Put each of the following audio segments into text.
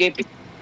KP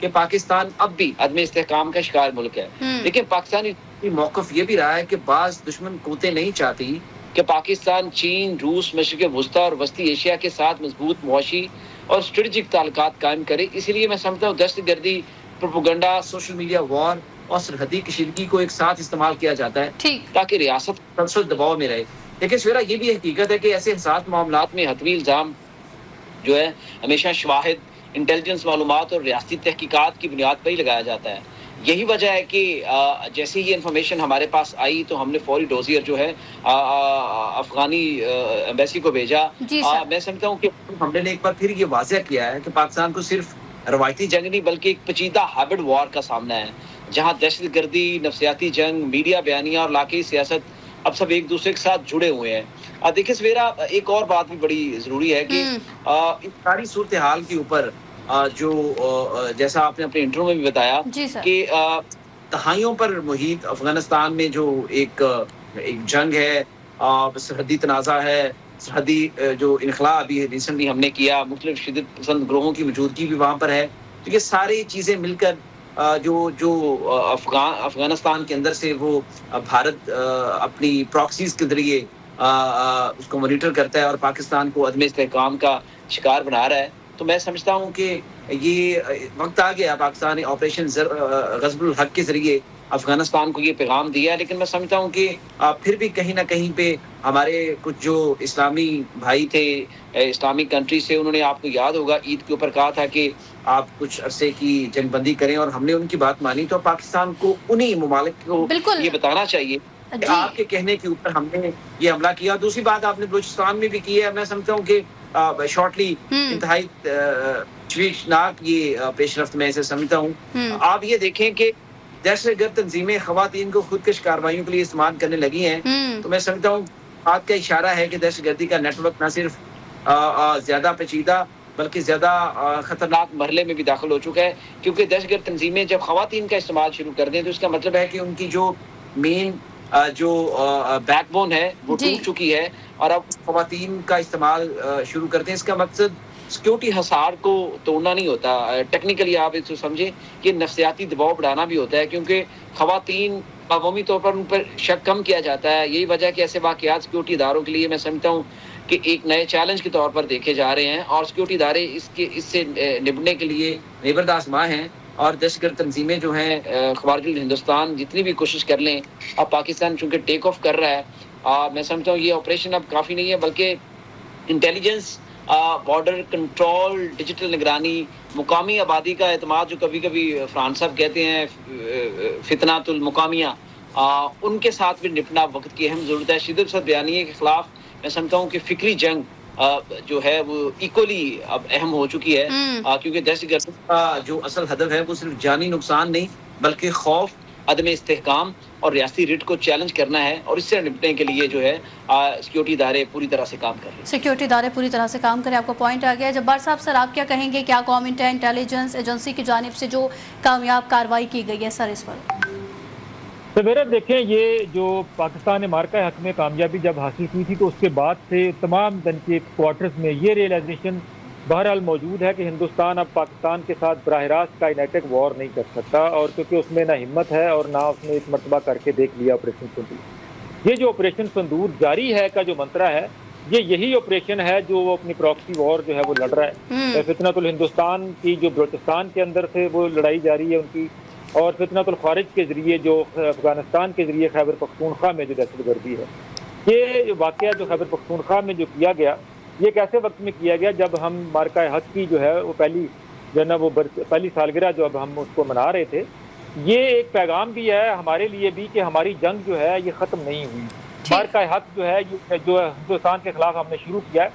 کہ پاکستان اب بھی عدم استحکام کا شکار ملک ہے، لیکن پاکستانی موقف یہ بھی رہا ہے کہ بعض دشمن قوتیں نہیں چاہتی کہ پاکستان چین، روس، مشرق وسطیٰ اور وسطی ایشیا کے ساتھ مضبوط معاشی اور اسٹریٹجک تعلقات قائم کرے. اسی لیے میں سمجھتا ہوں دہشت گردی، پروپیگنڈا، سوشل میڈیا وار اور سرحدی کشیدگی کو ایک ساتھ استعمال کیا جاتا ہے تاکہ ریاست مسلسل دباؤ میں رہے. لیکن سویرا یہ بھی حقیقت ہے کہ ایسے حساس معاملات میں حتمی الزام جو ہے ہمیشہ شواہد، انٹیلیجنس معلومات اور ریاستی تحقیقات کی بنیاد پر ہی لگایا جاتا ہے. یہی وجہ ہے کہ جیسے یہ انفارمیشن ہمارے پاس آئی تو ہم نے فوری ڈوزیئر جو ہے افغانی ایمبیسی کو بھیجا. میں سمجھتا ہوں کہ ہم نے ایک بار پھر یہ واضح کیا ہے کہ پاکستان کو صرف روایتی جنگ نہیں بلکہ ایک پیچیدہ ہائبرڈ وار کا سامنا ہے، جہاں دہشت گردی، نفسیاتی جنگ، میڈیا بیانیہ اور علاقائی سیاست اب سب ایک دوسرے کے ساتھ جڑے ہوئے ہیں. دیکھیں سویرا، ایک اور بات بھی بڑی ضروری ہے کہ اس ساری صورتحال کے اوپر جو جیسا آپ نے اپنے انٹرو میں بھی بتایا کہ دہائیوں پر محیط افغانستان میں جو ایک جنگ ہے، سرحدی تنازع ہے، سرحدی جو انخلاء ابھی ریسنٹلی ہم نے کیا، مختلف شدت پسند گروہوں کی موجودگی بھی وہاں پر ہے. تو یہ ساری چیزیں مل کر جو افغانستان کے اندر سے وہ بھارت اپنی پراکسیز کے ذریعے اس کو مانیٹر کرتا ہے اور پاکستان کو عدم استحکام کا شکار بنا رہا ہے. تو میں سمجھتا ہوں کہ یہ وقت آ گیا پاکستان نے آپریشن غزب الحق کے ذریعے افغانستان کو یہ پیغام دیا ہے. لیکن میں سمجھتا ہوں کہ پھر بھی کہیں نہ کہیں پہ ہمارے کچھ جو اسلامی بھائی تھے اسلامی کنٹری سے، انہوں نے، آپ کو یاد ہوگا، عید کے اوپر کہا تھا کہ آپ کچھ عرصے کی جنگ بندی کریں، اور ہم نے ان کی بات مانی. تو پاکستان کو انہی ممالک کو یہ بتانا چاہیے کہ آپ کے کہنے کے اوپر ہم نے یہ حملہ کیا. دوسری بات آپ نے بلوچستان میں بھی کی ہے. میں سمجھتا ہوں کہ شارٹلی انتہائی تشویشناک یہ پیش رفت میں اسے سمجھتا ہوں. آپ یہ دیکھیں کہ دہشت گرد تنظیمیں خواتین کو خودکش کارروائیوں کے لیے استعمال کرنے لگی ہیں. تو میں سمجھتا ہوں بات کا اشارہ ہے کہ دہشت گردی کا نیٹ ورک نہ صرف زیادہ پیچیدہ بلکہ زیادہ خطرناک مرحلے میں بھی داخل ہو چکا ہے. کیونکہ دہشت گرد تنظیمیں جب خواتین کا استعمال شروع کر دیں تو اس کا مطلب ہے کہ ان کی جو مین جو بیک بون ہے وہ ٹوٹ چکی ہے، اور اب خواتین کا استعمال شروع کرتے ہیں. اس کا مقصد سیکیورٹی حصار کو توڑنا نہیں ہوتا، ٹیکنیکلی آپ اس کو سمجھیں کہ نفسیاتی دباؤ بڑھانا بھی ہوتا ہے، کیونکہ خواتین عوامی طور پر ان پر شک کم کیا جاتا ہے. یہی وجہ ہے کہ ایسے واقعات سیکیورٹی اداروں کے لیے میں سمجھتا ہوں کہ ایک نئے چیلنج کے طور پر دیکھے جا رہے ہیں، اور سیکیورٹی ادارے اس سے نبٹنے کے لیے نبرد آزما ہیں. اور دہشت گرد تنظیمیں جو ہیں خوارج ہندوستان جتنی بھی کوشش کر لیں، اب پاکستان چونکہ ٹیک آف کر رہا ہے، میں سمجھتا ہوں یہ آپریشن اب کافی نہیں ہے، بلکہ انٹیلیجنس، بارڈر کنٹرول، ڈیجیٹل نگرانی، مقامی آبادی کا اعتماد، جو کبھی کبھی فرحان صاحب کہتے ہیں فتنات المقامیہ، ان کے ساتھ بھی نپٹنا وقت کی اہم ضرورت ہے. شدت پسند بیانیے کے خلاف میں سمجھتا ہوں کہ فکری جنگ جو ہے وہ ایکولی اب اہم ہو چکی ہے، کیونکہ دہشت گردی کا جو اصل ہدف ہے وہ صرف جانی نقصان نہیں بلکہ خوف، عدم استحکام اور ریاستی ریٹ کو چیلنج کرنا ہے، اور اس سے نپٹنے کے لیے جو ہے سیکیورٹی ادارے پوری طرح سے کام کر رہے ہیں. سیکیورٹی ادارے پوری طرح سے کام کریں، آپ کو پوائنٹ آ گیا. جبار صاحب سر، آپ کیا کہیں گے؟ کیا گورنمنٹ ہے انٹیلیجنس ایجنسی کی جانب سے جو کامیاب کارروائی کی گئی ہے سر اس پر؟ سویرا دیکھیں، یہ جو پاکستان نے مارکہ حق میں کامیابی جب حاصل کی تھی تو اس کے بعد سے تمام دن کے کوارٹرز میں یہ ریئلائزیشن بہرحال موجود ہے کہ ہندوستان اب پاکستان کے ساتھ براہ راست کائنیٹک وار نہیں کر سکتا، اور کیونکہ اس میں نہ ہمت ہے اور نہ اس نے ایک مرتبہ کر کے دیکھ لیا آپریشن سندور. یہ جو آپریشن سندور جاری ہے کا جو منترا ہے، یہ یہی آپریشن ہے جو وہ اپنی پراکسی وار جو ہے وہ لڑ رہا ہے. فتنۃ الہندوستان کی جو بلوچستان کے اندر سے وہ لڑائی جاری ہے ان کی، اور فتنۃ الخوارج کے ذریعے جو افغانستان کے ذریعے خیبر پختونخوا میں جو دہشت گردی ہے. یہ واقعہ جو خیبر پختونخوا میں جو کیا گیا، یہ ایک ایسے وقت میں کیا گیا جب ہم مارکہ حق کی جو ہے وہ پہلی سالگرہ جو اب ہم اس کو منا رہے تھے. یہ ایک پیغام بھی ہے ہمارے لیے بھی کہ ہماری جنگ جو ہے یہ ختم نہیں ہوئی. مارکہ حق جو ہے جو ہندوستان کے خلاف ہم نے شروع کیا ہے،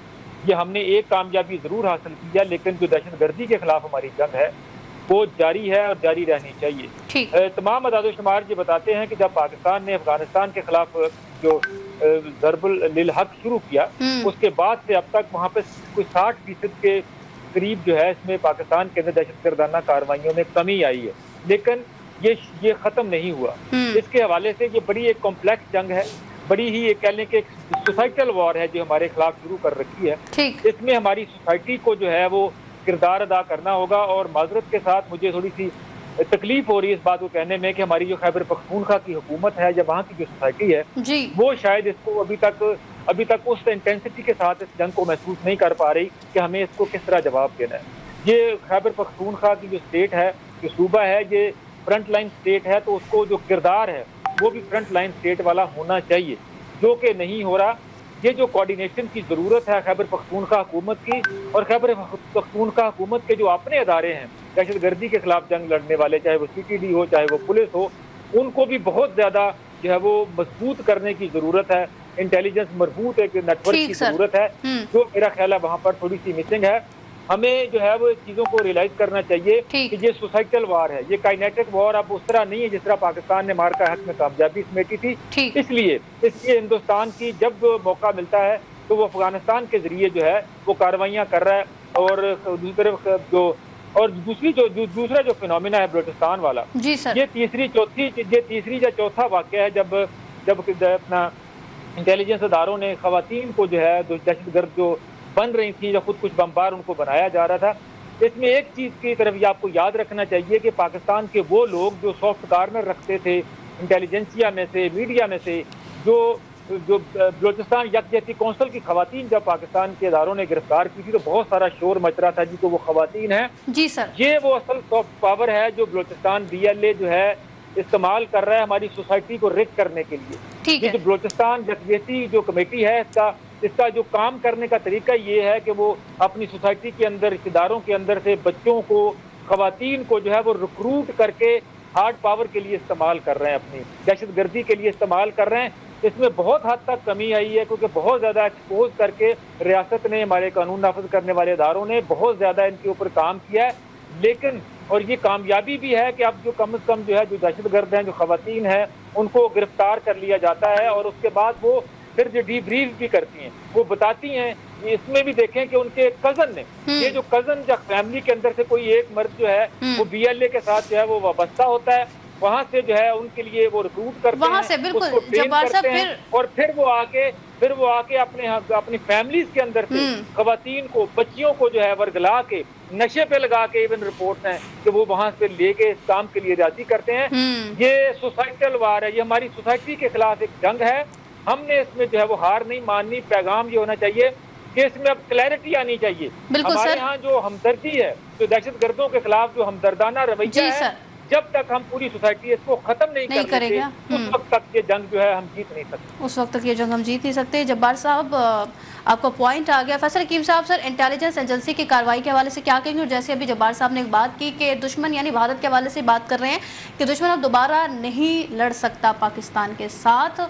یہ ہم نے ایک کامیابی ضرور حاصل کی ہے، لیکن جو دہشت گردی کے خلاف ہماری جنگ ہے وہ جاری ہے اور جاری رہنی چاہیے. تمام اعداد و شمار یہ بتاتے ہیں کہ جب پاکستان نے افغانستان کے خلاف جو ضرب للحق شروع کیا، اس کے بعد سے اب تک وہاں پہ کوئی 60% کے قریب جو ہے اس میں پاکستان کے اندر دہشت گردانہ کارروائیوں میں کمی آئی ہے، لیکن یہ ختم نہیں ہوا. اس کے حوالے سے یہ بڑی ایک کمپلیکس جنگ ہے، بڑی ہی کہہ لیں کہ ایک سوسائٹل وار ہے جو ہمارے خلاف شروع کر رکھی ہے. اس میں ہماری سوسائٹی کو جو ہے وہ کردار ادا کرنا ہوگا. اور معذرت کے ساتھ مجھے تھوڑی سی تکلیف ہو رہی ہے اس بات کو کہنے میں کہ ہماری جو خیبر پختونخوا کی حکومت ہے یا وہاں کی جو سوسائٹی ہے جی وہ شاید اس کو ابھی تک اس انٹینسٹی کے ساتھ اس جنگ کو محسوس نہیں کر پا رہی کہ ہمیں اس کو کس طرح جواب دینا ہے. یہ خیبر پختونخوا کی جو اسٹیٹ ہے، جو صوبہ ہے، یہ فرنٹ لائن اسٹیٹ ہے، تو اس کو جو کردار ہے وہ بھی فرنٹ لائن اسٹیٹ والا ہونا چاہیے، جو کہ نہیں ہو رہا. یہ جو کوارڈینیشن کی ضرورت ہے خیبر پختونخوا حکومت کی اور خیبر پختونخوا حکومت کے جو اپنے ادارے ہیں دہشت گردی کے خلاف جنگ لڑنے والے، چاہے وہ CTD ہو چاہے وہ پولیس ہو، ان کو بھی بہت زیادہ جو ہے وہ مضبوط کرنے کی ضرورت ہے. انٹیلیجنس مربوط ایک نیٹ ورک کی ضرورت ہے، جو میرا خیال ہے وہاں پر تھوڑی سی مسنگ ہے. ہمیں جو ہے وہ چیزوں کو ریئلائز کرنا چاہیے کہ یہ سوسائٹل وار ہے، یہ کائنیٹک وار اب اس طرح نہیں ہے جس طرح پاکستان نے مارکا حق میں کامیابی سمیٹی تھی. اس لیے ہندوستان کی جب موقع ملتا ہے تو وہ افغانستان کے ذریعے جو ہے وہ کارروائیاں کر رہا ہے. اور دوسری طرف دوسرا جو فینومینا ہے بلوچستان والا، یہ تیسری یا چوتھا واقعہ ہے جب اپنا انٹیلیجنس اداروں نے خواتین کو جو ہے دہشت گرد جو بن رہی تھیں یا خود کچھ بمبار ان کو بنایا جا رہا تھا. اس میں ایک چیز کی طرف یہ آپ کو یاد رکھنا چاہیے کہ پاکستان کے وہ لوگ جو سافٹ کارنر رکھتے تھے انٹیلیجنسیا میں سے، میڈیا میں سے، جو بلوچستان یکجہتی کونسل کی خواتین جب پاکستان کے اداروں نے گرفتار کی تھی تو بہت سارا شور مچ رہا تھا جی تو وہ خواتین ہیں. جی سر، یہ وہ اصل سافٹ پاور ہے جو بلوچستان BLA جو ہے استعمال کر رہا ہے ہماری سوسائٹی کو ریک کرنے کے لیے. یہ جو بلوچستان یکجہتی جو کمیٹی ہے اس کا جو کام کرنے کا طریقہ یہ ہے کہ وہ اپنی سوسائٹی کے اندر، رشتہ داروں کے اندر سے بچوں کو، خواتین کو جو ہے وہ ریکروٹ کر کے ہارڈ پاور کے لیے استعمال کر رہے ہیں، اپنی دہشت گردی کے لیے استعمال کر رہے ہیں. اس میں بہت حد تک کمی آئی ہے کیونکہ بہت زیادہ ایکسپوز کر کے ریاست نے، ہمارے قانون نافذ کرنے والے اداروں نے بہت زیادہ ان کے اوپر کام کیا ہے. لیکن اور یہ کامیابی بھی ہے کہ اب جو کم از کم جو ہے جو دہشت گرد ہیں، جو خواتین ہیں، ان کو گرفتار کر لیا جاتا ہے اور اس کے بعد وہ پھر جو ڈی بریف بھی کرتی ہیں، وہ بتاتی ہیں. اس میں بھی دیکھیں کہ ان کے کزن نے، یہ جو کزن یا فیملی کے اندر سے کوئی ایک مرد جو ہے وہ BLA کے ساتھ جو ہے وہ وابستہ ہوتا ہے، وہاں سے جو ہے ان کے لیے وہ ریکروٹ کرتے ہیں، اس کو ٹرین کرتے ہیں اور پھر وہ آ کے اپنی فیملیز کے اندر سے خواتین کو، بچیوں کو جو ہے ورگلا کے، نشے پہ لگا کے، ایون رپورٹ ہیں کہ وہ وہاں سے لے کے اس کام کے لیے راضی کرتے ہیں. یہ سوسائٹل وار ہے، یہ ہماری سوسائٹی کے خلاف ایک جنگ ہے. ہم نے اس میں جو ہے وہ ہار نہیں ماننی. پیغام یہ ہونا چاہیے کہ اس میں اب کلیئرٹی آنی چاہیے. ہمارے ہاں جو ہمدردی ہے، جو دہشت گردوں کے خلاف جو ہمدردانہ رویہ ہے، جب تک ہم پوری سوسائٹی اس کو ختم نہیں کریں گے اس وقت تک یہ جنگ جو ہے ہم جیت نہیں سکتے. اس وقت تک یہ جنگ ہم جیت نہیں سکتے. جبار صاحب، آپ کا پوائنٹ آ گیا. فیصل حکیم صاحب، سر انٹیلیجنس ایجنسی کی کارروائی کے حوالے سے کیا کہیں گے؟ اور جیسے ابھی جبار صاحب نے ایک بات کی کہ دشمن یعنی بھارت کے حوالے سے بات کر رہے ہیں کہ دشمن اب دوبارہ نہیں لڑ سکتا پاکستان کے ساتھ.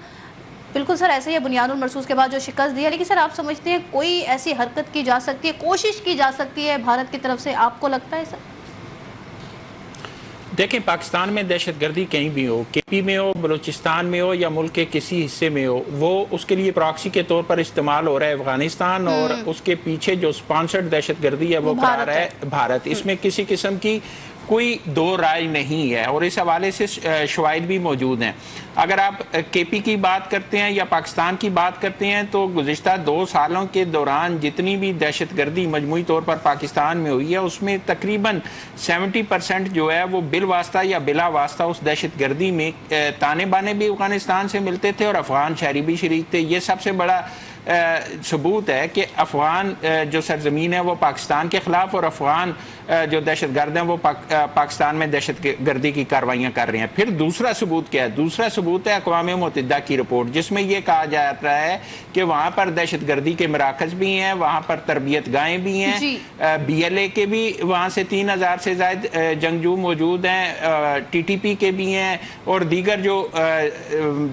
بالکل سر، ایسے ہی بنیاد المرصوص کے بعد جو شکست دی ہے، لیکن سر آپ سمجھتے ہیں کوئی ایسی حرکت کی جا سکتی ہے، کوشش کی جا سکتی ہے بھارت کی طرف سے؟ آپ کو لگتا ہے سر؟ دیکھیں، پاکستان میں دہشت گردی کہیں بھی ہو، KP میں ہو، بلوچستان میں ہو یا ملک کے کسی حصے میں ہو، وہ اس کے لیے پراکسی کے طور پر استعمال ہو رہا ہے افغانستان، اور اس کے پیچھے جو سپانسرڈ دہشت گردی ہے وہ قرار ہے بھارت. اس میں کسی قسم کی کوئی دو رائے نہیں ہے اور اس حوالے سے شواہد بھی موجود ہیں. اگر آپ KP کی بات کرتے ہیں یا پاکستان کی بات کرتے ہیں تو گزشتہ 2 سالوں کے دوران جتنی بھی دہشت گردی مجموعی طور پر پاکستان میں ہوئی ہے اس میں تقریباً 70% جو ہے وہ بالواسطہ یا بلا واسطہ اس دہشت گردی میں تانے بانے بھی افغانستان سے ملتے تھے اور افغان شہری بھی شریک تھے. یہ سب سے بڑا ثبوت ہے کہ افغان جو سرزمین ہے وہ پاکستان کے خلاف اور افغان جو دہشت گرد ہیں وہ پاکستان میں دہشت گردی کی کارروائیاں کر رہے ہیں. پھر دوسرا ثبوت کیا ہے؟ دوسرا ثبوت ہے اقوام متحدہ کی رپورٹ، جس میں یہ کہا جاتا ہے کہ وہاں پر دہشت گردی کے مراکز بھی ہیں، وہاں پر تربیت گاہیں بھی ہیں، BLA کے بھی وہاں سے 3000 سے زائد جنگجو موجود ہیں، TTP کے بھی ہیں اور دیگر جو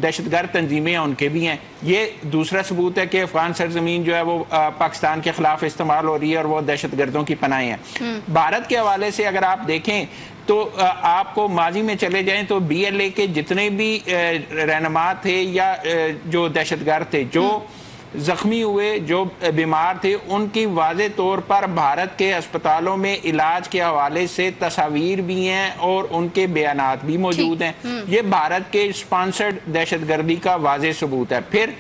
دہشت گرد تنظیمیں ہیں ان کے بھی ہیں. یہ دوسرا ثبوت ہے کہ افغان سرزمین جو ہے وہ پاکستان کے خلاف استعمال ہو رہی ہے اور وہ دہشت گردوں کی پناہیں ہیں. بھارت کے حوالے سے اگر آپ دیکھیں تو آپ کو ماضی میں چلے جائیں تو BLA کے جتنے بھی رہنما تھے یا جو دہشت گرد تھے جو زخمی ہوئے، جو بیمار تھے، ان کی واضح طور پر بھارت کے اسپتالوں میں علاج کے حوالے سے تصاویر بھی ہیں اور ان کے بیانات بھی موجود ہیں. یہ بھارت کے اسپانسرڈ دہشت گردی کا واضح ثبوت ہے. پھر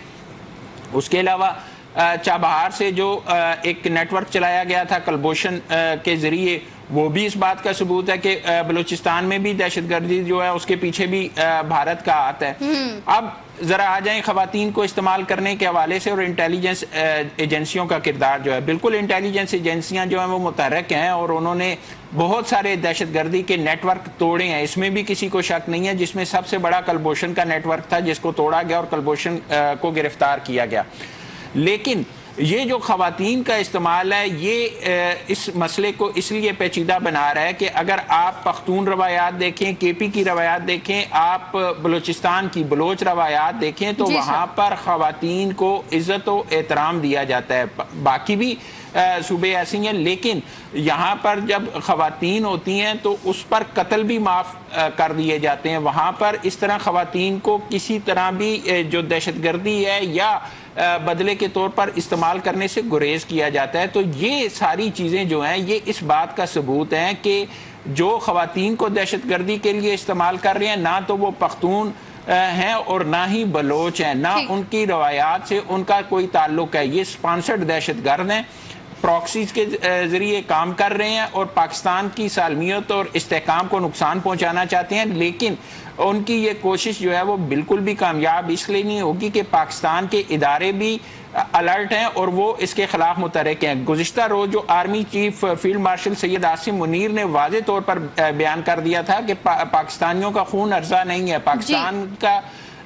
اس کے علاوہ چابہار سے جو ایک نیٹ ورک چلایا گیا تھا کلبھوشن کے ذریعے، وہ بھی اس بات کا ثبوت ہے کہ بلوچستان میں بھی دہشت گردی جو ہے اس کے پیچھے بھی بھارت کا ہاتھ ہے۔ اب ذرا آ جائیں خواتین کو استعمال کرنے کے حوالے سے اور انٹیلیجنس ایجنسیوں کا کردار جو ہے۔ بالکل انٹیلیجنس ایجنسیاں جو ہیں وہ متحرک ہیں اور انہوں نے بہت سارے دہشت گردی کے نیٹ ورک توڑے ہیں، اس میں بھی کسی کو شک نہیں ہے، جس میں سب سے بڑا کلبھوشن کا نیٹ ورک تھا جس کو توڑا گیا اور کلبھوشن کو گرفتار کیا گیا۔ لیکن یہ جو خواتین کا استعمال ہے یہ اس مسئلے کو اس لیے پیچیدہ بنا رہا ہے کہ اگر آپ پختون روایات دیکھیں، کے پی کی روایات دیکھیں، آپ بلوچستان کی بلوچ روایات دیکھیں تو وہاں پر خواتین کو عزت و احترام دیا جاتا ہے۔ باقی بھی صوبے ایسی ہیں، لیکن یہاں پر جب خواتین ہوتی ہیں تو اس پر قتل بھی معاف کر دیے جاتے ہیں۔ وہاں پر اس طرح خواتین کو کسی طرح بھی جو دہشت گردی ہے یا بدلے کے طور پر استعمال کرنے سے گریز کیا جاتا ہے۔ تو یہ ساری چیزیں جو ہیں یہ اس بات کا ثبوت ہیں کہ جو خواتین کو دہشت گردی کے لیے استعمال کر رہے ہیں نہ تو وہ پختون ہیں اور نہ ہی بلوچ ہیں، نہ ان کی روایات سے ان کا کوئی تعلق ہے۔ یہ سپانسرڈ دہشت گرد ہیں، پراکسیز کے ذریعے کام کر رہے ہیں اور پاکستان کی سالمیت اور استحکام کو نقصان پہنچانا چاہتے ہیں، لیکن ان کی یہ کوشش جو ہے وہ بالکل بھی کامیاب اس لیے نہیں ہوگی کہ پاکستان کے ادارے بھی الرٹ ہیں اور وہ اس کے خلاف متحرک ہیں۔ گزشتہ روز جو army chief field marshal Syed Asim Munir نے واضح طور پر بیان کر دیا تھا کہ پاکستانیوں کا خون ارزاں نہیں ہے، پاکستان کا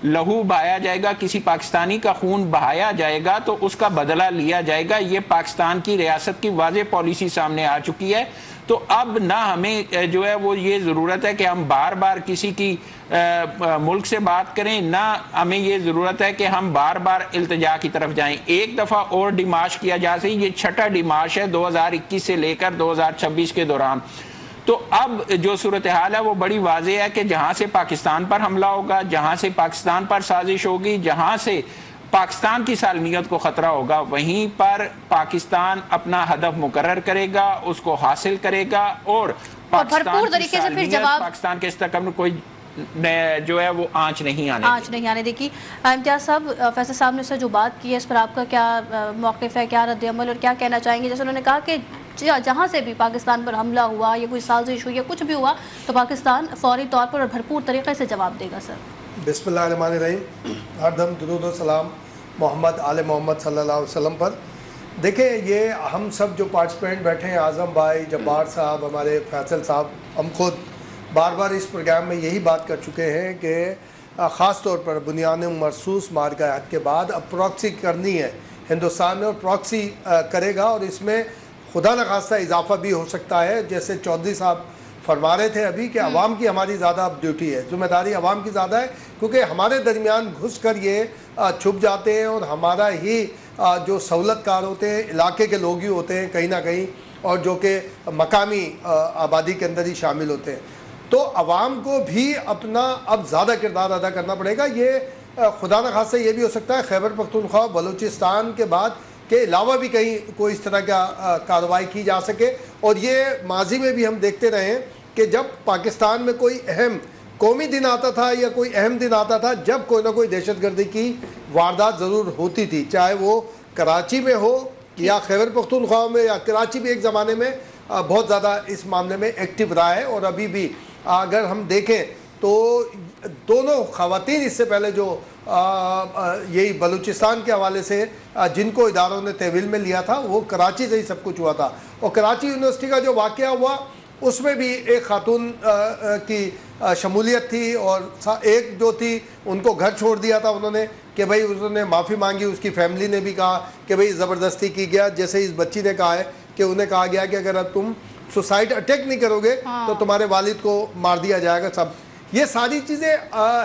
لہو بہایا جائے گا، کسی پاکستانی کا خون بہایا جائے گا تو اس کا بدلہ لیا جائے گا۔ یہ پاکستان کی ریاست کی واضح پالیسی سامنے آ چکی ہے۔ تو اب نہ ہمیں جو ہے وہ یہ ضرورت ہے کہ ہم بار بار کسی کی ملک سے بات کریں، نہ ہمیں یہ ضرورت ہے کہ ہم بار بار التجا کی طرف جائیں۔ ایک دفعہ اور ڈیمارش کیا جا سکے، یہ چھٹا ڈیمارش ہے 2021 سے لے کر 2026 کے دوران۔ تو اب جو صورتحال ہے وہ بڑی واضح ہے کہ جہاں سے پاکستان پر حملہ ہوگا، جہاں سے پاکستان پر سازش ہوگی، جہاں سے پاکستان کی سالمیت کو خطرہ ہوگا، وہیں پر پاکستان اپنا ہدف مقرر کرے گا، اس کو حاصل کرے گا اور بھرپور طریقے سے پھر جواب پاکستان کے استحکام میں کوئی جو ہے وہ آنچ نہیں آنے دیکھی۔ امتیاز صاحب، فیصل صاحب نے سے جو بات کی ہے اس پر آپ کا کیا موقف ہے، کیا رد عمل اور کیا کہنا چاہیں گے؟ جیسے انہوں نے کہا کہ جہاں سے بھی پاکستان پر حملہ ہوا یا کوئی سازش ہوئی یا کچھ بھی ہوا تو پاکستان فوری طور پر اور بھرپور طریقے سے جواب دے گا۔ سر بسم اللہ الرحمن الرحیم، ہر دم درود و سلام محمد آل محمد صلی اللہ علیہ وسلم پر۔ دیکھیں، یہ ہم سب جو پارٹیسپینٹ بیٹھے ہیں، اعظم بھائی، جبار صاحب، ہمارے فیصل صاحب، ہم خود بار بار اس پروگرام میں یہی بات کر چکے ہیں کہ خاص طور پر بنیاد مرصوص مارکہ عہد کے بعد اب پراکسی کرنی ہے ہندوستان میں، اور پراکسی کرے گا، اور اس میں خدا نخواستہ اضافہ بھی ہو سکتا ہے۔ جیسے چودھری صاحب فرما رہے تھے ابھی کہ عوام کی ہماری زیادہ اب ڈیوٹی ہے، ذمہ داری عوام کی زیادہ ہے، کیونکہ ہمارے درمیان گھس کر یہ چھپ جاتے ہیں اور ہمارا ہی جو سہولت کار ہوتے ہیں علاقے کے لوگ ہی ہوتے ہیں کہیں نہ کہیں، اور جو کہ مقامی آبادی کے اندر ہی شامل ہوتے ہیں۔ تو عوام کو بھی اپنا اب زیادہ کردار ادا کرنا پڑے گا۔ یہ خدا نخواستہ یہ بھی ہو سکتا ہے خیبر پختونخوا بلوچستان کے بعد کے علاوہ بھی کہیں کوئی اس طرح کا کارروائی کی جا سکے، اور یہ ماضی میں بھی ہم دیکھتے رہے ہیں کہ جب پاکستان میں کوئی اہم قومی دن آتا تھا یا کوئی اہم دن آتا تھا، جب کوئی نہ کوئی دہشت گردی کی واردات ضرور ہوتی تھی، چاہے وہ کراچی میں ہو یا خیبر پختونخوا میں، یا کراچی بھی ایک زمانے میں بہت زیادہ اس معاملے میں ایکٹیو رہا ہے، اور ابھی بھی اگر ہم دیکھیں تو دونوں خواتین اس سے پہلے جو یہی بلوچستان کے حوالے سے جن کو اداروں نے تحویل میں لیا تھا، وہ کراچی سے ہی سب کچھ ہوا تھا۔ اور کراچی یونیورسٹی کا جو واقعہ ہوا اس میں بھی ایک خاتون کی شمولیت تھی، اور ایک جو تھی ان کو گھر چھوڑ دیا تھا انہوں نے کہ بھائی انہوں نے معافی مانگی، اس کی فیملی نے بھی کہا کہ بھائی زبردستی کی گیا، جیسے اس بچی نے کہا ہے کہ انہیں کہا گیا کہ اگر تم سوسائڈ اٹیک نہیں کرو گے تو تمہارے والد کو مار دیا جائے گا۔ سب یہ ساری چیزیں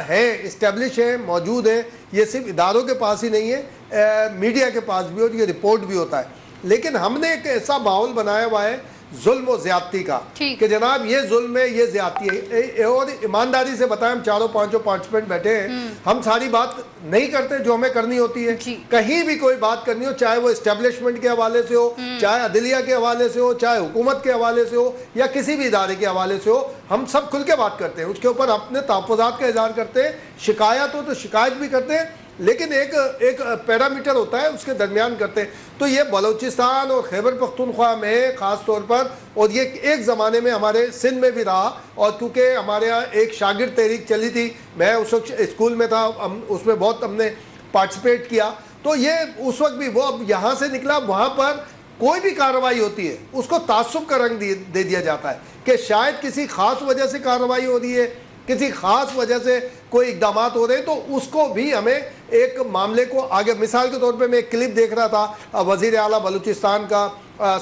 ہیں، اسٹیبلش ہیں، موجود ہیں، یہ صرف اداروں کے پاس ہی نہیں ہے، میڈیا کے پاس بھی، اور یہ رپورٹ بھی ہوتا ہے۔ لیکن ہم نے ایک ایسا ماحول بنایا ہوا ہے ظلم و زیادتی کا کہ جناب یہ ظلم ہے، یہ زیادتی ہے، اور ایمانداری سے بتائیں، ہم چاروں پانچوں پارٹیسپینٹ بیٹھے ہیں، ہم ساری بات نہیں کرتے جو ہمیں کرنی ہوتی ہے۔ کہیں بھی کوئی بات کرنی ہو، چاہے وہ اسٹیبلشمنٹ کے حوالے سے ہو، چاہے عدلیہ کے حوالے سے ہو، چاہے حکومت کے حوالے سے ہو، یا کسی بھی ادارے کے حوالے سے ہو، ہم سب کھل کے بات کرتے ہیں، اس کے اوپر اپنے تحفظات کا اظہار کرتے ہیں، شکایت ہو تو شکایت بھی کرتے ہیں، لیکن ایک پیرامیٹر ہوتا ہے اس کے درمیان کرتے ہیں. تو یہ بلوچستان اور خیبر پختونخوا میں خاص طور پر, اور یہ ایک زمانے میں ہمارے سندھ میں بھی رہا, اور کیونکہ ہمارے یہاں ایک شاگرد تحریک چلی تھی, میں اس وقت اسکول میں تھا, اس میں بہت ہم نے پارٹیسپیٹ کیا, تو یہ اس وقت بھی وہ اب یہاں سے نکلا, وہاں پر کوئی بھی کارروائی ہوتی ہے اس کو تعصب کا رنگ دے دیا جاتا ہے کہ شاید کسی خاص وجہ سے کارروائی ہو رہی ہے, کسی خاص وجہ سے کوئی اقدامات ہو رہے ہیں, تو اس کو بھی ہمیں ایک معاملے کو آگے, مثال کے طور پہ میں ایک کلپ دیکھ رہا تھا وزیر اعلیٰ بلوچستان کا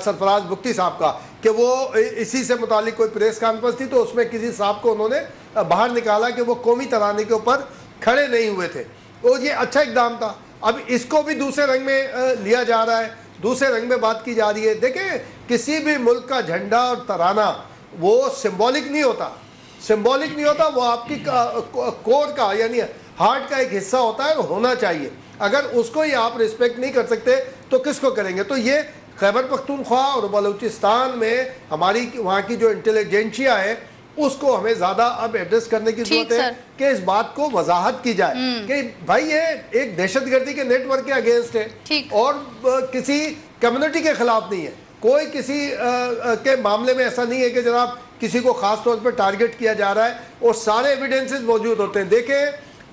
سرفراز بگٹی صاحب کا, کہ وہ اسی سے متعلق کوئی پریس کانفرنس تھی, تو اس میں کسی صاحب کو انہوں نے باہر نکالا کہ وہ قومی ترانے کے اوپر کھڑے نہیں ہوئے تھے, اور یہ اچھا اقدام تھا. اب اس کو بھی دوسرے رنگ میں لیا جا رہا ہے, دوسرے رنگ میں بات کی جا رہی ہے. دیکھیں کسی بھی ملک کا جھنڈا اور ترانہ وہ سمبولک نہیں ہوتا, سمبولک نہیں ہوتا, وہ آپ کی کور کا یعنی ہارٹ کا ایک حصہ ہوتا ہے, ہونا چاہیے. اگر اس کو ہی آپ رسپیکٹ نہیں کر سکتے تو کس کو کریں گے؟ تو یہ خیبر پختونخوا اور بلوچستان میں ہماری وہاں کی جو انٹیلیجنشیا ہے اس کو ہمیں زیادہ اب ایڈریس کرنے کی ضرورت ہے کہ اس بات کو وضاحت کی جائے کہ بھائی یہ ایک دہشت گردی کے نیٹ ورک کے اگینسٹ ہے اور کسی کمیونٹی کے خلاف نہیں ہے. کوئی کسی کے معاملے میں ایسا نہیں ہے کہ جناب کسی کو خاص طور پہ ٹارگٹ کیا جا رہا ہے, اور سارے ایویڈنسز موجود ہوتے ہیں. دیکھیں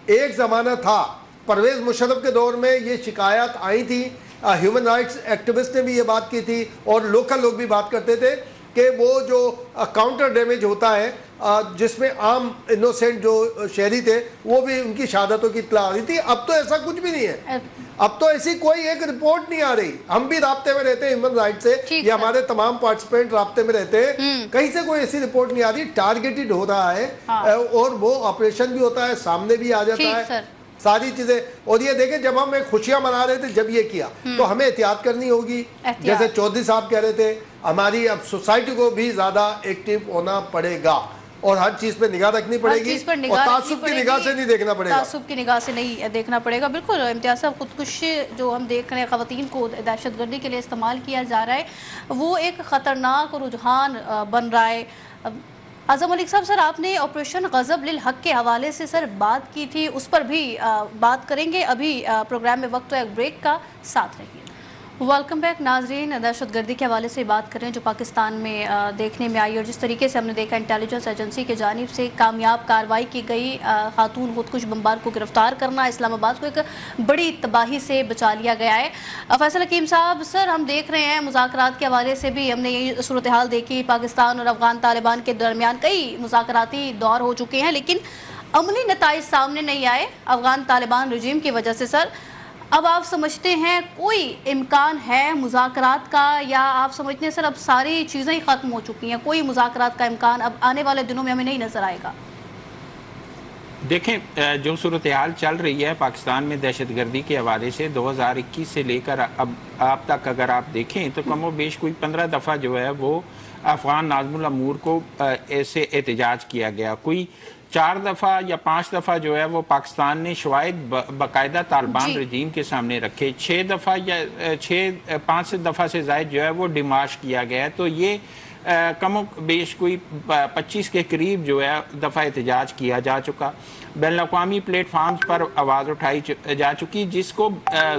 ایک زمانہ تھا پرویز مشرف کے دور میں یہ شکایات آئی تھی, ہیومن رائٹس ایکٹیوسٹ نے بھی یہ بات کی تھی, اور لوکل لوگ بھی بات کرتے تھے کہ وہ جو کاؤنٹر ڈیمیج ہوتا ہے جس میں عام انوسینٹ جو شہری تھے وہ بھی ان کی شہادتوں کی اطلاع آ رہی تھی. اب تو ایسا کچھ بھی نہیں ہے, اب تو ایسی کوئی ایک رپورٹ نہیں آ رہی. ہم بھی رابطے میں رہتے ہیں ہیومن رائٹ سے, یہ ہمارے تمام پارٹیسپینٹ رابطے میں رہتے ہیں, کہیں سے کوئی ایسی رپورٹ نہیں آ رہی. ٹارگیٹڈ ہو رہا ہے اور وہ آپریشن بھی ہوتا ہے, سامنے بھی آ جاتا ہے ساری چیزیں. اور یہ دیکھیں جب ہم ایک خوشیاں منا رہے تھے جب یہ کیا تو ہمیں احتیاط کرنی ہوگی. جیسے چودھری صاحب کہہ رہے تھے ہماری اب سوسائٹی کو بھی زیادہ ایکٹیو ہونا پڑے گا اور ہر چیز پہ نگاہ رکھنی پڑے گی, اور تعصب کی نگاہ سے نہیں دیکھنا پڑے گا, تعصب کی نگاہ سے نہیں دیکھنا پڑے گا. بالکل امتیاز صاحب, خودکشی جو ہم دیکھ رہے ہیں خواتین کو دہشت گردی کے لیے استعمال کیا جا رہا ہے, وہ ایک خطرناک رجحان بن رہا ہے. اعظم ملک صاحب, سر آپ نے آپریشن غضب للحق کے حوالے سے سر بات کی تھی, اس پر بھی بات کریں گے. ابھی پروگرام میں وقت ہے ایک بریک کا, ساتھ رہیے. ویلکم بیک ناظرین. دہشت گردی کے حوالے سے بات کریں جو پاکستان میں دیکھنے میں آئی, اور جس طریقے سے ہم نے دیکھا انٹیلیجنس ایجنسی کے جانب سے کامیاب کارروائی کی گئی, خاتون خودکش بمبار کو گرفتار کرنا, اسلام آباد کو ایک بڑی تباہی سے بچا لیا گیا ہے. فیصل حکیم صاحب, سر ہم دیکھ رہے ہیں مذاکرات کے حوالے سے بھی ہم نے یہ صورتحال دیکھی, پاکستان اور افغان طالبان کے درمیان کئی مذاکراتی دور ہو چکے ہیں لیکن عملی نتائج سامنے نہیں آئے افغان طالبان رجیم کی وجہ سے. سر اب آپ سمجھتے ہیں کوئی امکان ہے مذاکرات کا, یا آپ سمجھتے ہیں سر اب ساری چیزیں ہی ختم ہو چکی ہیں, کوئی مذاکرات کا امکان اب آنے والے دنوں میں ہمیں نہیں نظر آئے گا؟ دیکھیں جو صورتحال چل رہی ہے پاکستان میں دہشت گردی کے حوالے سے 2021 سے لے کر اب تک اگر آپ دیکھیں تو کم و بیش کوئی 15 دفعہ جو ہے وہ افغان ناظم الامور کو ایسے احتجاج کیا گیا. کوئی 4 دفعہ یا 5 دفعہ جو ہے وہ پاکستان نے شواہد باقاعدہ طالبان رجیم کے سامنے رکھے. 6 دفعہ یا 5 دفعہ سے زائد جو ہے وہ ڈیمارش کیا گیا ہے. تو یہ کم و بیش کوئی 25 کے قریب جو ہے دفعہ احتجاج کیا جا چکا. بین الاقوامی پلیٹ فارمز پر آواز اٹھائی جا چکی جس کو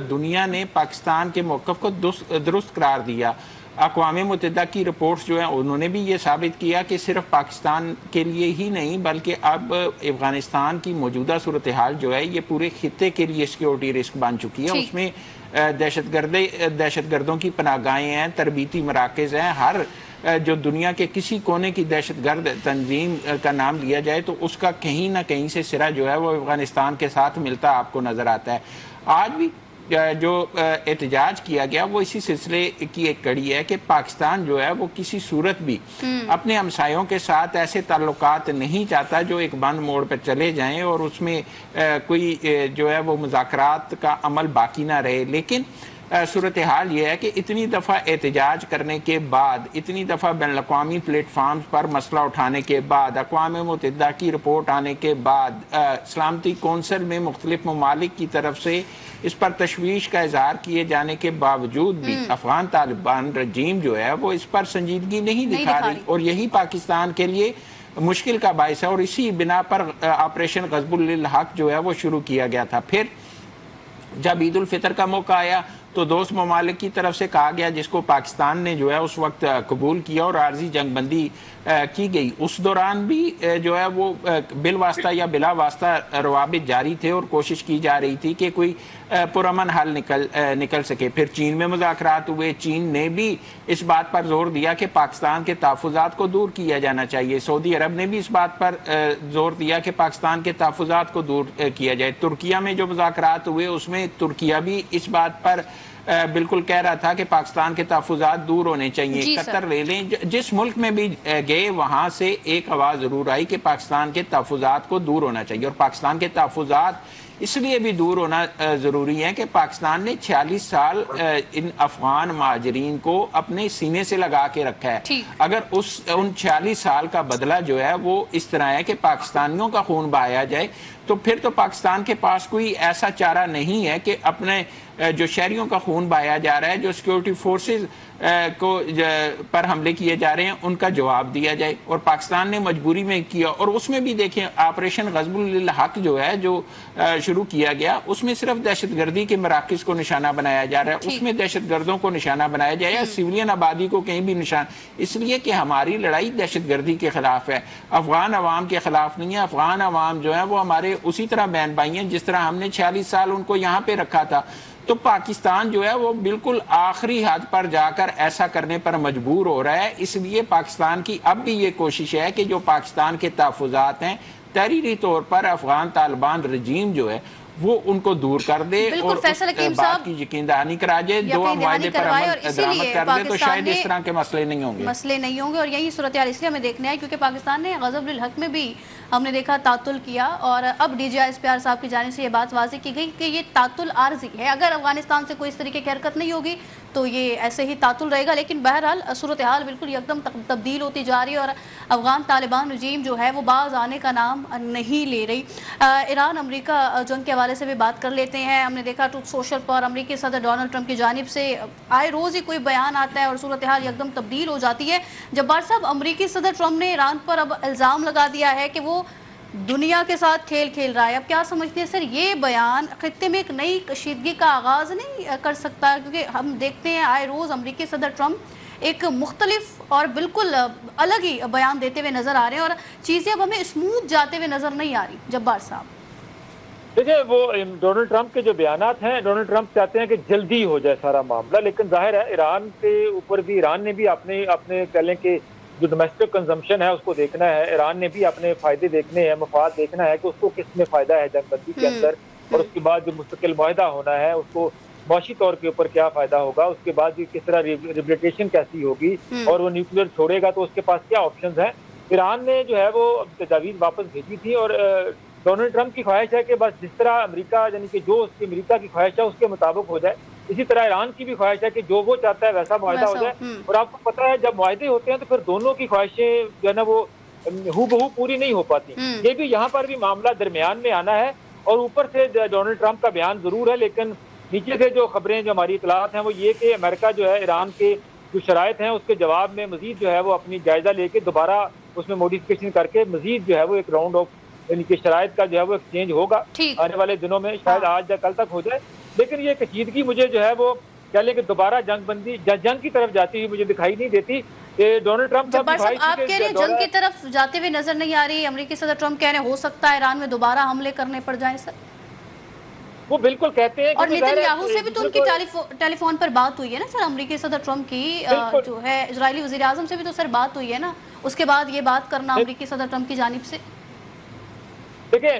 دنیا نے پاکستان کے موقف کو درست قرار دیا. اقوام متحدہ کی رپورٹس جو ہیں انہوں نے بھی یہ ثابت کیا کہ صرف پاکستان کے لیے ہی نہیں بلکہ اب افغانستان کی موجودہ صورتحال جو ہے یہ پورے خطے کے لیے سیکیورٹی رسک بن چکی ہے. اس میں دہشت گردوں کی پناہ گاہیں ہیں, تربیتی مراکز ہیں, ہر جو دنیا کے کسی کونے کی دہشت گرد تنظیم کا نام لیا جائے تو اس کا کہیں نہ کہیں سے سرا جو ہے وہ افغانستان کے ساتھ ملتا آپ کو نظر آتا ہے. آج بھی جو احتجاج کیا گیا وہ اسی سلسلے کی ایک کڑی ہے کہ پاکستان جو ہے وہ کسی صورت بھی اپنے ہمسایوں کے ساتھ ایسے تعلقات نہیں چاہتا جو ایک بند موڑ پہ چلے جائیں اور اس میں کوئی جو ہے وہ مذاکرات کا عمل باقی نہ رہے. لیکن صورتحال یہ ہے کہ اتنی دفعہ احتجاج کرنے کے بعد, اتنی دفعہ بین الاقوامی پلیٹ فارمز پر مسئلہ اٹھانے کے بعد, اقوام متحدہ کی رپورٹ آنے کے بعد, سلامتی کونسل میں مختلف ممالک کی طرف سے اس پر تشویش کا اظہار کیے جانے کے باوجود بھی افغان طالبان رجیم جو ہے وہ اس پر سنجیدگی نہیں دکھا رہی, اور یہی پاکستان کے لیے مشکل کا باعث ہے. اور اسی بنا پر آپریشن غضب للحق جو ہے وہ شروع کیا گیا تھا. پھر جب عید الفطر کا موقع آیا تو دوست ممالک کی طرف سے کہا گیا، جس کو پاکستان نے جو ہے اس وقت قبول کیا اور عارضی جنگ بندی کی گئی، اس دوران بھی جو ہے وہ بالواسطہ یا بلا واسطہ روابط جاری تھے اور کوشش کی جا رہی تھی کہ کوئی پرامن حل نکل سکے۔ پھر چین میں مذاکرات ہوئے، چین نے بھی اس بات پر زور دیا کہ پاکستان کے تحفظات کو دور کیا جانا چاہیے، سعودی عرب نے بھی اس بات پر زور دیا کہ پاکستان کے تحفظات کو دور کیا جائے۔ ترکیہ میں جو مذاکرات ہوئے اس میں ترکیہ بھی اس بات پر بالکل کہہ رہا تھا کہ پاکستان کے تحفظات دور ہونے چاہیے۔ قطر لے لیں، جس ملک میں بھی گئے وہاں سے ایک آواز ضرور آئی کہ پاکستان کے تحفظات کو دور ہونا چاہیے، اور پاکستان کے تحفظات اس لیے بھی دور ہونا ضروری ہے کہ پاکستان نے 46 سال ان افغان مہاجرین کو اپنے سینے سے لگا کے رکھا ہے۔ اگر ان 46 سال کا بدلہ جو ہے وہ اس طرح ہے کہ پاکستانیوں کا خون بہایا جائے، تو پھر تو پاکستان کے پاس کوئی ایسا چارہ نہیں ہے کہ اپنے جو شہریوں کا خون بہایا جا رہا ہے، جو سیکورٹی فورسز کو پر حملے کیے جا رہے ہیں، ان کا جواب دیا جائے۔ اور پاکستان نے مجبوری میں کیا، اور اس میں بھی دیکھیں آپریشن غزب الحق جو ہے جو شروع کیا گیا، اس میں صرف دہشت گردی کے مراکز کو نشانہ بنایا جا رہا ہے، اس میں دہشت گردوں کو نشانہ بنایا جائے یا سویلین آبادی کو کہیں بھی نشان، اس لیے کہ ہماری لڑائی دہشت گردی کے خلاف ہے، افغان عوام کے خلاف نہیں ہے۔ افغان عوام جو ہے وہ ہمارے اسی طرح بہن بھائی ہیں جس طرح ہم نے 46 سال ان کو یہاں پہ رکھا تھا۔ تو پاکستان جو ہے وہ بالکل آخری حد پر جا کر ایسا کرنے پر مجبور ہو رہا ہے، اس لیے پاکستان کی اب بھی یہ کوشش ہے کہ جو پاکستان کے تحفظات ہیں تحریری طور پر افغان طالبان رجیم جو ہے وہ ان کو دور کر دے اور بات کی یقین دہانی کرا جائے، دو معاہدے پر عمل درآمد کر دے، تو شاید اس طرح کے مسئلے نہیں ہوں گے۔ اور یہی صورتحال اس لیے ہمیں دیکھنے ہے کیونکہ پاکستان نے غزب الحق میں بھی ہم نے دیکھا تعطل کیا، اور اب D G I S P R صاحب کی جانب سے یہ بات واضح کی گئی کہ یہ تعطل عارضی ہے، اگر افغانستان سے کوئی اس طریقے کی حرکت نہیں ہوگی تو یہ ایسے ہی تعطل رہے گا۔ لیکن بہرحال صورتحال بالکل یکدم تبدیل ہوتی جا رہی ہے اور افغان طالبان رجیم جو ہے وہ باز آنے کا نام نہیں لے رہی۔ ایران امریکہ جنگ کے حوالے سے بھی بات کر لیتے ہیں۔ ہم نے دیکھا ٹروتھ سوشل پر امریکی صدر ڈونلڈ ٹرمپ کی جانب سے آئے روز ہی کوئی بیان آتا ہے اور صورتحال یکدم تبدیل ہو جاتی ہے۔ جبار صاحب، امریکی صدر ٹرمپ نے ایران پر اب الزام لگا دیا ہے کہ وہ دنیا کے ساتھ کھیل کھیل رہا ہے۔ اب کیا سمجھتے ہیں سر، یہ بیان خطے میں ایک نئی کشیدگی کا آغاز نہیں کر سکتا؟ کیونکہ ہم دیکھتے ہیں آئے روز امریکی صدر ٹرمپ ایک مختلف اور بالکل الگ ہی بیان دیتے ہوئے نظر آ رہے ہیں اور چیزیں اب ہمیں اسموتھ جاتے ہوئے نظر نہیں آ رہی۔ جبار صاحب دیکھیں، وہ ڈونلڈ ٹرمپ کے جو بیانات ہیں، ڈونلڈ ٹرمپ چاہتے ہیں کہ جلدی ہو جائے سارا معاملہ، لیکن ظاہر ہے ایران کے اوپر بھی ایران نے بھی اپنے کہہ لیں کہ جو ڈومیسٹک کنزمپشن ہے اس کو دیکھنا ہے، ایران نے بھی اپنے فائدے دیکھنے ہیں، مفاد دیکھنا ہے کہ اس کو کس میں فائدہ ہے جنگ بندی کے اندر، اور اس کے بعد جو مستقل معاہدہ ہونا ہے اس کو معاشی طور کے اوپر کیا فائدہ ہوگا، اس کے بعد کس طرح ریبلیٹیشن کیسی ہوگی، اور وہ نیوکلیر چھوڑے گا تو اس کے پاس کیا آپشنز ہیں۔ ایران نے جو ہے وہ تجاویز واپس بھیجی تھی، اور ڈونلڈ ٹرمپ کی خواہش ہے کہ بس جس طرح امریکہ یعنی کہ جو اس کی امریکہ کی خواہش ہے اس کے مطابق ہو جائے، اسی طرح ایران کی بھی خواہش ہے کہ جو وہ چاہتا ہے ویسا معاہدہ ہو جائے۔ اور آپ کو پتہ ہے جب معاہدے ہوتے ہیں تو پھر دونوں کی خواہشیں جو ہے نا وہ ہو بہو پوری نہیں ہو پاتی۔ یہ بھی یہاں پر بھی معاملہ درمیان میں آنا ہے، اور اوپر سے ڈونلڈ ٹرمپ کا بیان ضرور ہے، لیکن نیچے سے جو خبریں جو ہماری اطلاعات ہیں وہ یہ کہ امریکہ جو ہے ایران کے جو شرائط ہیں اس کے جواب میں مزید جو ہے وہ اپنی جائزہ لے کے دوبارہ اس میں موڈیفکیشن کر کے مزید جو ہے وہ ایک راؤنڈ آف یعنی کہ شرائط کا جو ہے وہ ایکسچینج ہوگا آنے والے دنوں میں، شاید آج یا کل تک ہو جائے۔ لیکن یہ کشیدگی مجھے جو ہے وہ کہہ لیں کہ دوبارہ جنگ کی طرف جاتی ہوئی مجھے دکھائی نہیں دیتی۔ ڈونلڈ ٹرمپ آپ کہہ رہے ہیں جنگ کی طرف جاتے ہوئے نظر نہیں آ رہی، امریکی صدر ٹرمپ کہہ رہے ہیں ہو سکتا ہے ایران میں دوبارہ حملے کرنے پڑ جائیں سر؟ وہ بالکل کہتے ہیں، اور نیتن یاہو سے بھی تو ان کی ٹیلی فون پر بات ہوئی ہے نا سر، امریکی صدر ٹرمپ کی جو ہے اسرائیلی وزیر اعظم سے بھی تو سر بات ہوئی ہے نا، اس کے بعد یہ بات کرنا امریکی صدر ٹرمپ کی جانب سے؟ دیکھیں،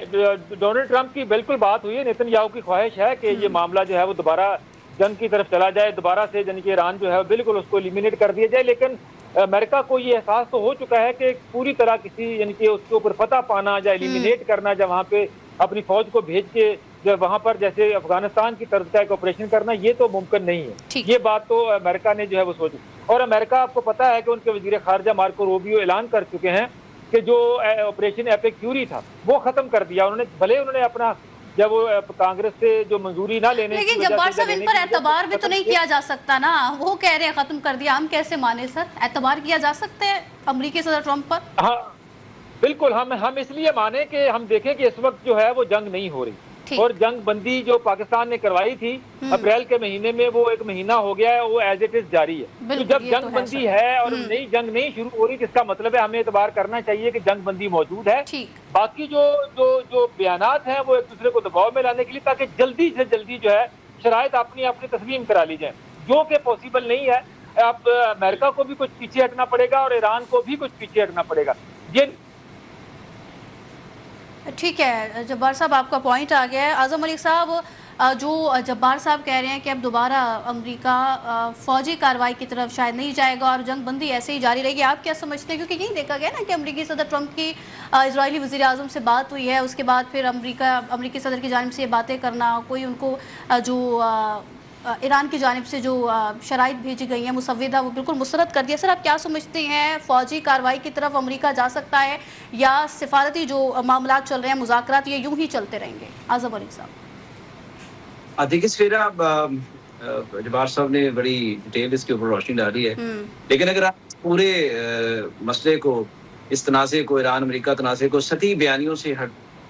ڈونلڈ ٹرمپ کی بالکل بات ہوئی ہے، نیتن یاہو کی خواہش ہے کہ یہ معاملہ جو ہے وہ دوبارہ جنگ کی طرف چلا جائے، دوبارہ سے یعنی کہ ایران جو ہے بالکل اس کو ایلیمینیٹ کر دیا جائے۔ لیکن امریکہ کو یہ احساس تو ہو چکا ہے کہ پوری طرح کسی یعنی کہ اس کے اوپر فتح پانا یا ایلیمینیٹ کرنا، یا وہاں پہ اپنی فوج کو بھیج کے جب وہاں پر جیسے افغانستان کی طرف کا ایک آپریشن کرنا، یہ تو ممکن نہیں ہے۔ یہ بات تو امریکہ نے جو ہے وہ سوچی، اور امریکہ آپ کو پتا ہے کہ ان کے وزیر خارجہ مارکو روبیو اعلان کر چکے ہیں کہ جو آپریشن ایپک فیوری تھا وہ ختم کر دیا انہوں نے، بھلے انہوں نے اپنا جب وہ کانگریس سے جو منظوری نہ لینے، لیکن جبار صاحب ان پر اعتبار بھی تو نہیں کیا جا سکتا نا، وہ کہہ رہے ہیں ختم کر دیا، ہم کیسے مانے سر؟ اعتبار کیا جا سکتا ہے امریکی صدر ٹرمپ پر؟ ہاں بالکل، ہم اس لیے مانے کہ ہم دیکھیں کہ اس وقت جو ہے وہ جنگ نہیں ہو رہی، ٹھیک۔ اور جنگ بندی جو پاکستان نے کروائی تھی اپریل کے مہینے میں، وہ ایک مہینہ ہو گیا ہے، وہ ایز اٹ از جاری ہے۔ تو بالکل، جب یہ تو جنگ ہے بندی سر۔ ہے اور نئی جنگ نہیں شروع ہو رہی، جس کا مطلب ہے ہمیں اعتبار کرنا چاہیے کہ جنگ بندی موجود ہے۔ ٹھیک۔ باقی جو بیانات ہیں وہ ایک دوسرے کو دباؤ میں لانے کے لیے، تاکہ جلدی سے جلدی جو ہے شرائط اپنی تسلیم کرا لی جائیں، جو کہ پاسبل نہیں ہے۔ اب امریکہ کو بھی کچھ پیچھے ہٹنا پڑے گا اور ایران کو بھی کچھ پیچھے ہٹنا پڑے گا۔ ٹھیک ہے جبار صاحب، آپ کا پوائنٹ آ گیا ہے۔ اعظم ملک صاحب، جو جبار صاحب کہہ رہے ہیں کہ اب دوبارہ امریکہ فوجی کارروائی کی طرف شاید نہیں جائے گا اور جنگ بندی ایسے ہی جاری رہے گی، آپ کیا سمجھتے ہیں؟ کیونکہ یہی دیکھا گیا نا کہ امریکی صدر ٹرمپ کی اسرائیلی وزیر اعظم سے بات ہوئی ہے، اس کے بعد پھر امریکی صدر کی جانب سے یہ باتیں کرنا، کوئی ان کو جو ایران کی جانب سے جو شرائط بھیجی گئی ہیں مسودہ، وہ بالکل مسترد کر دیا۔ سر، آپ کیا سمجھتے ہیں، فوجی کارروائی کی طرف امریکہ جا سکتا ہے یا سفارتی جو معاملات چل رہے ہیں، مذاکرات، یہ یوں ہی چلتے رہیں گے؟ اعظم ملک صاحب۔ دیکھیے سفیرہ، جبار صاحب نے بڑی ڈیٹیل اس کے اوپر روشنی ڈالی ہے، لیکن اگر آپ پورے مسئلے کو، اس تنازع کو، ایران امریکہ تنازع کو سطحی بیانیوں سے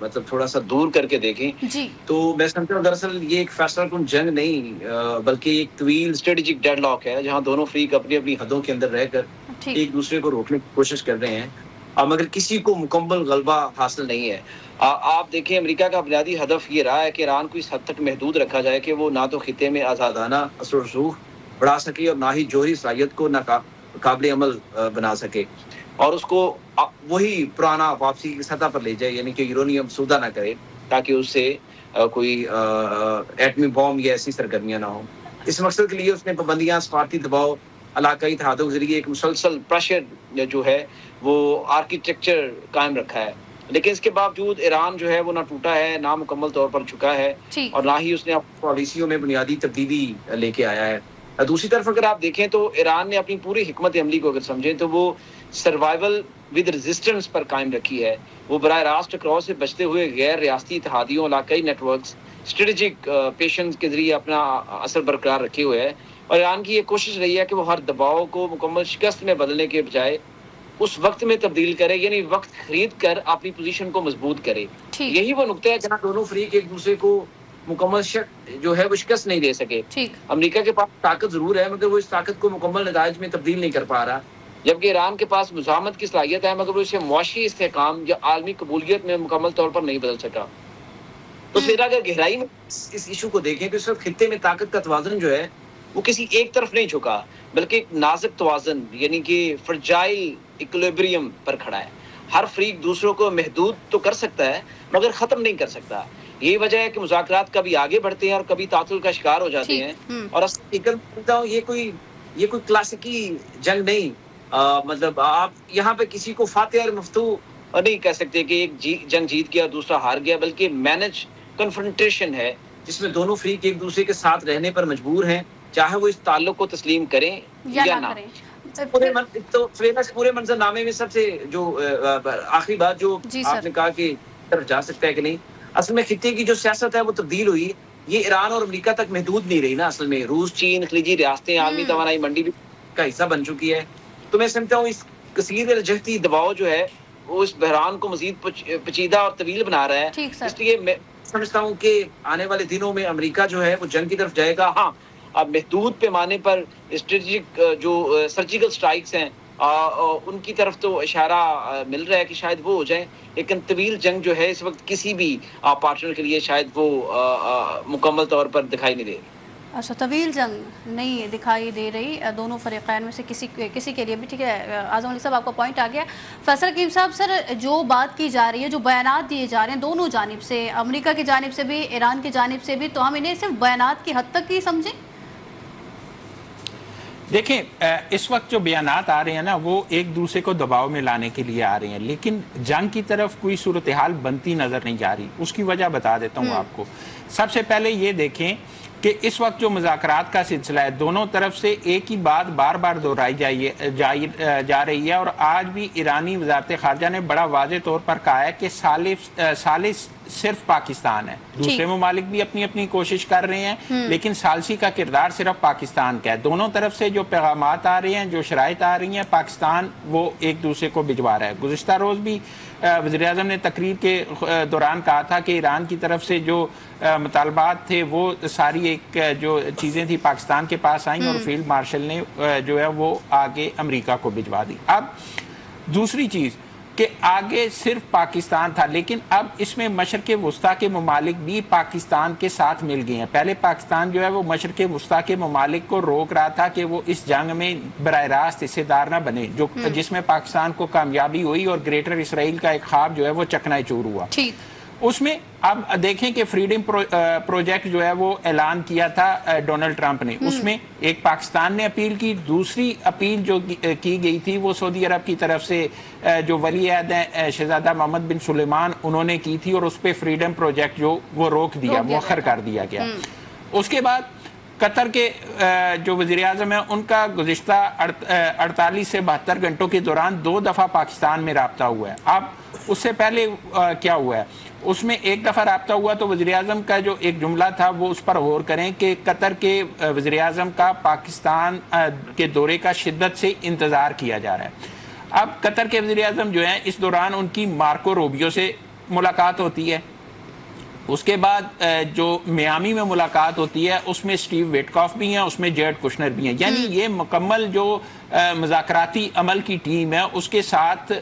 مطلب تھوڑا سا دور کر کے دیکھیں تو میں سمجھتا ہوں دراصل یہ ایک فیصلہ کن جنگ نہیں بلکہ ایک طویل اسٹریٹجک ڈیڈ لاک ہے، جہاں دونوں فریق اپنی اپنی حدوں کے اندر رہ کر ایک دوسرے کو روکنے کی کوشش کر رہے ہیں، مگر کسی کو مکمل غلبہ حاصل نہیں ہے۔ آپ دیکھیں امریکہ کا بنیادی ہدف یہ رہا ہے کہ ایران کو اس حد تک محدود رکھا جائے کہ وہ نہ تو خطے میں آزادانہ اثر و رسوخ بڑھا سکے اور نہ ہی جوہری صلاحیت کو قابل عمل بنا سکے، اور اس کو وہی پرانا واپسی کی سطح پر لے جائے، یعنی کہ یورینیم سودہ نہ کرے تاکہ اس سے کوئی ایٹمی بام یا ایسی سرگرمیاں نہ ہوں۔ اس مقصد کے لیے اس نے پابندیاں، سفارتی دباؤ، علاقائی اتحادوں کے ذریعے ایک مسلسل پریشر جو ہے وہ آرکیٹیکچر قائم رکھا ہے، لیکن اس کے باوجود ایران جو ہے وہ نہ ٹوٹا ہے، نہ مکمل طور پر چکا ہے، اور نہ ہی اس نے اپنی پالیسیوں میں بنیادی تبدیلی لے کے آیا ہے۔ دوسری طرف اگر آپ دیکھیں تو ایران نے اپنی پوری حکمت عملی کو اگر سمجھیں تو وہ سروائیول ود ریزسٹنس پر قائم رکھی ہے۔ وہ براہ راست ٹکراؤ سے بچتے ہوئے غیر ریاستی اتحادیوں، علاقائی نیٹ ورکس، اسٹریٹجک پیشنس کے ذریعے اپنا اثر برقرار رکھے ہوئے ہے، اور ایران کی یہ کوشش رہی ہے کہ وہ ہر دباؤ کو مکمل شکست میں بدلنے کے بجائے اس وقت میں تبدیل کرے، یعنی وقت خرید کر اپنی پوزیشن کو مضبوط کرے۔ یہی وہ نقطہ ہے جہاں دونوں فریق ایک دوسرے کو مکمل جو ہے وہ شکست نہیں دے سکے۔ امریکہ کے پاس طاقت ضرور ہے مگر وہ اس طاقت کو مکمل نتائج میں تبدیل نہیں کر پا رہا، جبکہ ایران کے پاس مزاحمت کی صلاحیت ہے مگر وہ اسے معاشی استحکام یا عالمی قبولیت میں مکمل طور پر نہیں بدل سکا۔ تو پھر اگر گہرائی میں اس ایشو کو دیکھیں تو اس وقت خطے میں طاقت کا توازن جو ہے وہ کسی ایک طرف نہیں جھکا بلکہ ایک نازک توازن، یعنی کہ فرجائل ایکولیبریم پر کھڑا ہے۔ ہر فریق دوسروں کو محدود تو کر سکتا ہے مگر ختم نہیں کر سکتا۔ یہی وجہ ہے کہ مذاکرات کبھی آگے بڑھتے ہیں اور کبھی تعطل کا شکار ہو جاتے ہیں، اور یہ کوئی کلاسیکی جنگ نہیں، مطلب آپ یہاں پہ کسی کو فاتح اور مفتوح نہیں کہہ سکتے کہ ایک جنگ جیت گیا دوسرا ہار گیا، بلکہ مینج کنفرنٹیشن ہے جس میں دونوں فریق ایک دوسرے کے ساتھ رہنے پر مجبور ہیں، چاہے وہ اس تعلق کو تسلیم کریں یا نہ۔ تو پورے منظر نامے میں سب سے جو آخری بات جو آپ نے کہا کہ طرف جا سکتا ہے کہ نہیں، اصل میں خطے کی جو سیاست ہے وہ تبدیل ہوئی، یہ ایران اور امریکہ تک محدود نہیں رہی نا، اصل میں روس، چین، خلیجی ریاستیں، عالمی توانائی منڈی بھی کا حصہ بن چکی ہے۔ تو میں سمجھتا ہوں اس کثیر جہتی دباؤ جو ہے وہ اس بحران کو مزید پیچیدہ اور طویل بنا رہا ہے، اس لیے میں سمجھتا ہوں کہ آنے والے دنوں میں امریکہ جو ہے وہ جنگ کی طرف جائے گا۔ ہاں، اب محدود پیمانے پر اسٹریٹجک جو سرجیکل سٹرائکس ہیں ان کی طرف تو اشارہ مل رہا ہے کہ شاید وہ ہو جائیں، لیکن طویل جنگ جو ہے اس وقت کسی بھی پارٹنر کے لیے شاید وہ مکمل طور پر دکھائی نہیں دے رہی۔ اچھا، طویل جنگ نہیں دکھائی دے رہی دونوں فریقین میں سے کسی کے لیے بھی۔ ٹھیک ہے اعظم علی صاحب، آپ کا پوائنٹ آ گیا۔ فیصل حکیم صاحب، سر جو بات کی جا رہی ہے، جو بیانات دیے جا رہے ہیں دونوں جانب سے، امریکہ کی جانب سے بھی، ایران کی جانب سے بھی، تو ہم انہیں صرف بیانات کی حد تک ہی سمجھیں؟ دیکھیں اس وقت جو بیانات آ رہے ہیں نا وہ ایک دوسرے کو دباؤ میں لانے کے لیے آ رہے ہیں، لیکن جنگ کی طرف کوئی صورتحال بنتی نظر نہیں جا رہی۔ اس کی وجہ بتا دیتا ہوں آپ کو۔ سب سے پہلے یہ دیکھیں کہ اس وقت جو مذاکرات کا سلسلہ ہے دونوں طرف سے ایک ہی بات بار بار دہرائی جا رہی ہے، اور آج بھی ایرانی وزارت خارجہ نے بڑا واضح طور پر کہا ہے کہ صرف پاکستان ہے. دوسرے ممالک بھی اپنی اپنی کوشش کر رہے ہیں, لیکن ثالثی کا کردار صرف پاکستان کا ہے. دونوں طرف سے جو پیغامات آ رہے ہیں, جو شرائط آ رہی ہیں, پاکستان وہ ایک دوسرے کو بھجوا رہا ہے. گزشتہ روز بھی وزیر اعظم نے تقریر کے دوران کہا تھا کہ ایران کی طرف سے جو مطالبات تھے وہ ساری ایک جو چیزیں تھی پاکستان کے پاس آئیں, اور فیلڈ مارشل نے جو ہے وہ آگے امریکہ کو بھجوا دی. اب دوسری چیز کہ آگے صرف پاکستان تھا, لیکن اب اس میں مشرق وسطیٰ کے ممالک بھی پاکستان کے ساتھ مل گئے ہیں. پہلے پاکستان جو ہے وہ مشرق وسطیٰ کے ممالک کو روک رہا تھا کہ وہ اس جنگ میں براہ راست حصے دار نہ بنے, جس میں پاکستان کو کامیابی ہوئی اور گریٹر اسرائیل کا ایک خواب جو ہے وہ چکنا چور ہوا. اس میں اب دیکھیں کہ فریڈم پروجیکٹ جو ہے وہ اعلان کیا تھا ڈونلڈ ٹرمپ نے, اس میں ایک پاکستان نے اپیل کی, دوسری اپیل جو کی گئی تھی وہ سعودی عرب کی طرف سے جو ولی عہد ہیں شہزادہ محمد بن سلیمان انہوں نے کی تھی, اور اس پہ فریڈم پروجیکٹ جو وہ روک دیا, مؤخر کر دیا گیا. اس کے بعد قطر کے جو وزیر اعظم ہیں ان کا گزشتہ 48 سے 72 گھنٹوں کے دوران 2 دفعہ پاکستان میں رابطہ ہوا ہے. اب اس سے پہلے کیا ہوا ہے, اس میں ایک دفعہ رابطہ ہوا تو وزیر اعظم کا جو ایک جملہ تھا وہ اس پر غور کریں کہ قطر کے وزیر اعظم کا پاکستان کے دورے کا شدت سے انتظار کیا جا رہا ہے. اب قطر کے وزیر اعظم جو ہیں اس دوران ان کی مارکو روبیو سے ملاقات ہوتی ہے, اس کے بعد جو میامی میں ملاقات ہوتی ہے اس میں اسٹیو ویٹکاف بھی ہیں, اس میں جیرڈ کشنر بھی ہیں. یعنی یہ مکمل جو مذاکراتی عمل کی ٹیم ہے اس کے ساتھ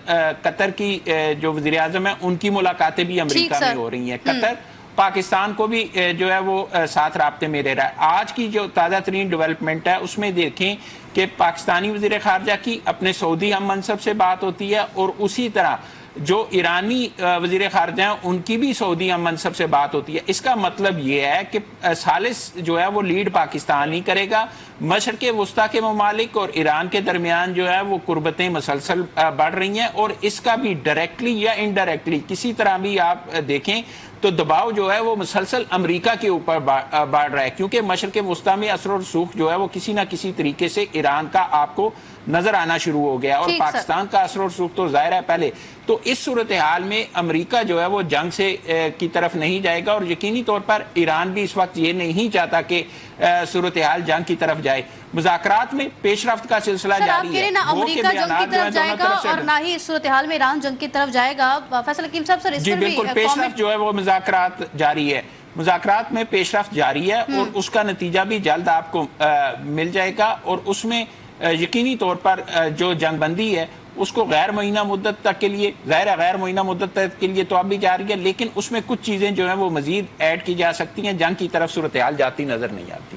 قطر کی جو وزیر اعظم ہیں ان کی ملاقاتیں بھی امریکہ میں ہو رہی ہیں. قطر پاکستان کو بھی جو ہے وہ ساتھ رابطے میں رہ رہا ہے. آج کی جو تازہ ترین ڈیولپمنٹ ہے اس میں دیکھیں کہ پاکستانی وزیر خارجہ کی اپنے سعودی ہم منصب سے بات ہوتی ہے, اور اسی طرح جو ایرانی وزیر خارجہ ہیں ان کی بھی سعودی ہم منصب سے بات ہوتی ہے. اس کا مطلب یہ ہے کہ ثالث جو ہے وہ لیڈ پاکستان ہی کرے گا. مشرق وسطیٰ کے ممالک اور ایران کے درمیان جو ہے وہ قربتیں مسلسل بڑھ رہی ہیں, اور اس کا بھی ڈائریکٹلی یا انڈائریکٹلی کسی طرح بھی آپ دیکھیں تو دباؤ جو ہے وہ مسلسل امریکہ کے اوپر بڑھ رہا ہے, کیونکہ مشرق وسطیٰ میں اثر و رسوخ جو ہے وہ کسی نہ کسی طریقے سے ایران کا آپ کو نظر آنا شروع ہو گیا, اور پاکستان کا اثر و رسوخ تو ظاہر ہے پہلے. تو اس صورتحال میں امریکہ جو ہے وہ جنگ سے کی طرف نہیں جائے گا, اور یقینی طور پر ایران بھی اس وقت یہ نہیں چاہتا کہ صورتحال جنگ کی طرف جائے. مذاکرات میں پیش رفت کا سلسلہ جاری ہے, نہ امریکہ جنگ کی طرف جائے گا اور نہ ہی اس صورتحال میں ایران جنگ کی طرف جائے گا. فیصل حکیم صاحب سر, جی بالکل پیش رفت جو ہے وہ مذاکرات جاری ہے, مذاکرات میں پیش رفت جاری ہے, اور اس کا نتیجہ بھی جلد آپ کو مل جائے گا. اور اس میں یقینی طور پر جو جنگ بندی ہے اس کو غیر معینہ مدت تک کے لیے, ظاہر غیر معینہ مدت تک کے لیے تو اب بھی جاری ہے, لیکن اس میں کچھ چیزیں جو ہیں وہ مزید ایڈ کی جا سکتی ہیں. جنگ کی طرف صورتحال جاتی نظر نہیں آتی.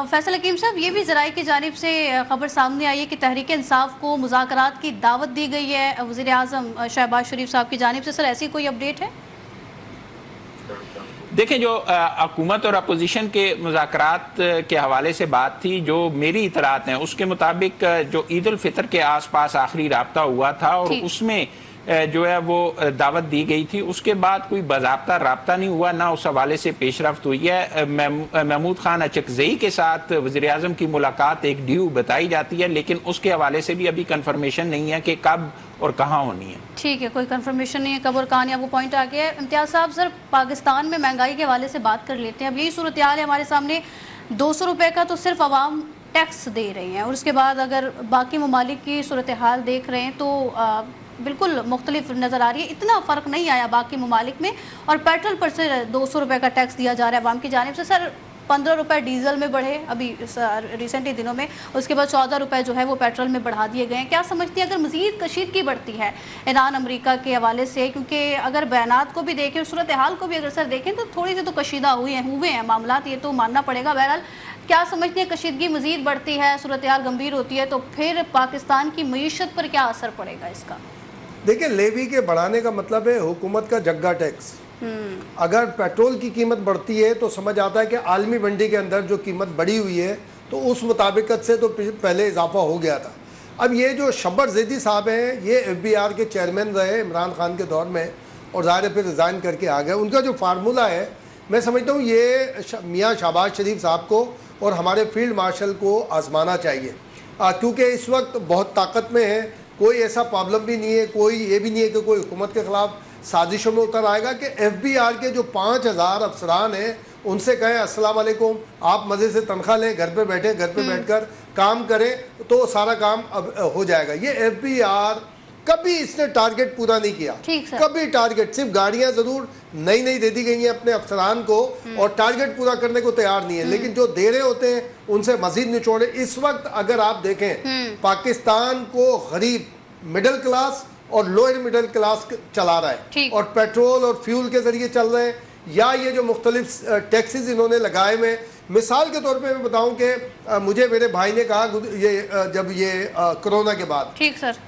فیصل حکیم صاحب, یہ بھی ذرائع کی جانب سے خبر سامنے آئی ہے کہ تحریک انصاف کو مذاکرات کی دعوت دی گئی ہے وزیر اعظم شہباز شریف صاحب کی جانب سے. سر ایسی کوئی اپڈیٹ ہے؟ دیکھیں جو حکومت اور اپوزیشن کے مذاکرات کے حوالے سے بات تھی, جو میری اطلاعات ہیں اس کے مطابق جو عید الفطر کے آس پاس آخری رابطہ ہوا تھا, اور اس میں جو ہے وہ دعوت دی گئی تھی. اس کے بعد کوئی باضابطہ رابطہ نہیں ہوا, نہ اس حوالے سے پیش رفت ہوئی ہے. محمود خان اچکزئی کے ساتھ وزیر اعظم کی ملاقات ایک ڈیو بتائی جاتی ہے, لیکن اس کے حوالے سے بھی ابھی کنفرمیشن نہیں ہے کہ کب اور کہاں ہونی ہے. ٹھیک ہے, کوئی کنفرمیشن نہیں ہے کب اور کہاں. آپ کو پوائنٹ آ گیا ہے. امتیاز صاحب, سر پاکستان میں مہنگائی کے حوالے سے بات کر لیتے ہیں. اب یہی صورتحال ہے ہمارے سامنے, 200 روپے کا تو صرف عوام ٹیکس دے رہے ہیں, اور اس کے بعد اگر باقی ممالک کی صورتحال دیکھ رہے ہیں تو بالکل مختلف نظر آ رہی ہے. اتنا فرق نہیں آیا باقی ممالک میں, اور پیٹرول پر سے 200 روپے کا ٹیکس دیا جا رہا ہے عوام کی جانب سے. سر 15 روپے ڈیزل میں بڑھے ابھی ریسنٹلی دنوں میں, اس کے بعد 14 روپے جو ہے وہ پیٹرول میں بڑھا دیے گئے ہیں. کیا سمجھتی ہیں اگر مزید کشیدگی بڑھتی ہے ایران امریکہ کے حوالے سے, کیونکہ اگر بیانات کو بھی دیکھیں اور صورتحال کو بھی اگر سر دیکھیں تو تھوڑی سی تو کشیدہ ہوئے ہیں معاملات, یہ تو ماننا پڑے گا. بہرحال کیا سمجھتی ہیں کشیدگی مزید بڑھتی ہے, صورتحال گمبھیر ہوتی ہے تو پھر پاکستان کی معیشت پر کیا اثر پڑے گا اس کا؟ دیکھیں, لیوی کے بڑھانے کا مطلب ہے حکومت کا جگہ ٹیکس. اگر پیٹرول کی قیمت بڑھتی ہے تو سمجھ آتا ہے کہ عالمی منڈی کے اندر جو قیمت بڑھی ہوئی ہے تو اس مطابقت سے تو پہلے اضافہ ہو گیا تھا. اب یہ جو شبر زیدی صاحب ہیں یہ FBR کے چیئرمین رہے عمران خان کے دور میں, اور ظاہر پھر ریزائن کر کے آ گئے. ان کا جو فارمولہ ہے میں سمجھتا ہوں یہ میاں شہباز شریف صاحب کو اور ہمارے فیلڈ مارشل کو آزمانا چاہیے, کیونکہ اس وقت بہت طاقت میں ہے. کوئی ایسا پرابلم بھی نہیں ہے, کوئی یہ بھی نہیں ہے کہ کوئی حکومت کے خلاف سازشوں میں اتر آئے گا کہ FBR کے جو 5000 افسران ہیں ان سے کہیں السلام علیکم آپ مزے سے تنخواہ لیں, گھر پہ بیٹھ کر کام کریں تو سارا کام اب ہو جائے گا. یہ FBR کبھی اس نے ٹارگٹ پورا نہیں کیا, کبھی ٹارگٹ, صرف گاڑیاں ضرور نئی دے دی گئی ہیں اپنے افسران کو اور ٹارگٹ پورا کرنے کو تیار نہیں ہے, لیکن جو دے رہے ہوتے ہیں ان سے مزید نچوڑے. اس وقت اگر آپ دیکھیں پاکستان کو غریب مڈل کلاس اور لوئر مڈل کلاس چلا رہا ہے, اور پیٹرول اور فیول کے ذریعے چل رہے ہیں, یا یہ جو مختلف ٹیکسز انہوں نے لگائے ہوئے. مثال کے طور پہ میں بتاؤں کہ مجھے میرے بھائی نے کہا جب یہ کرونا کے بعد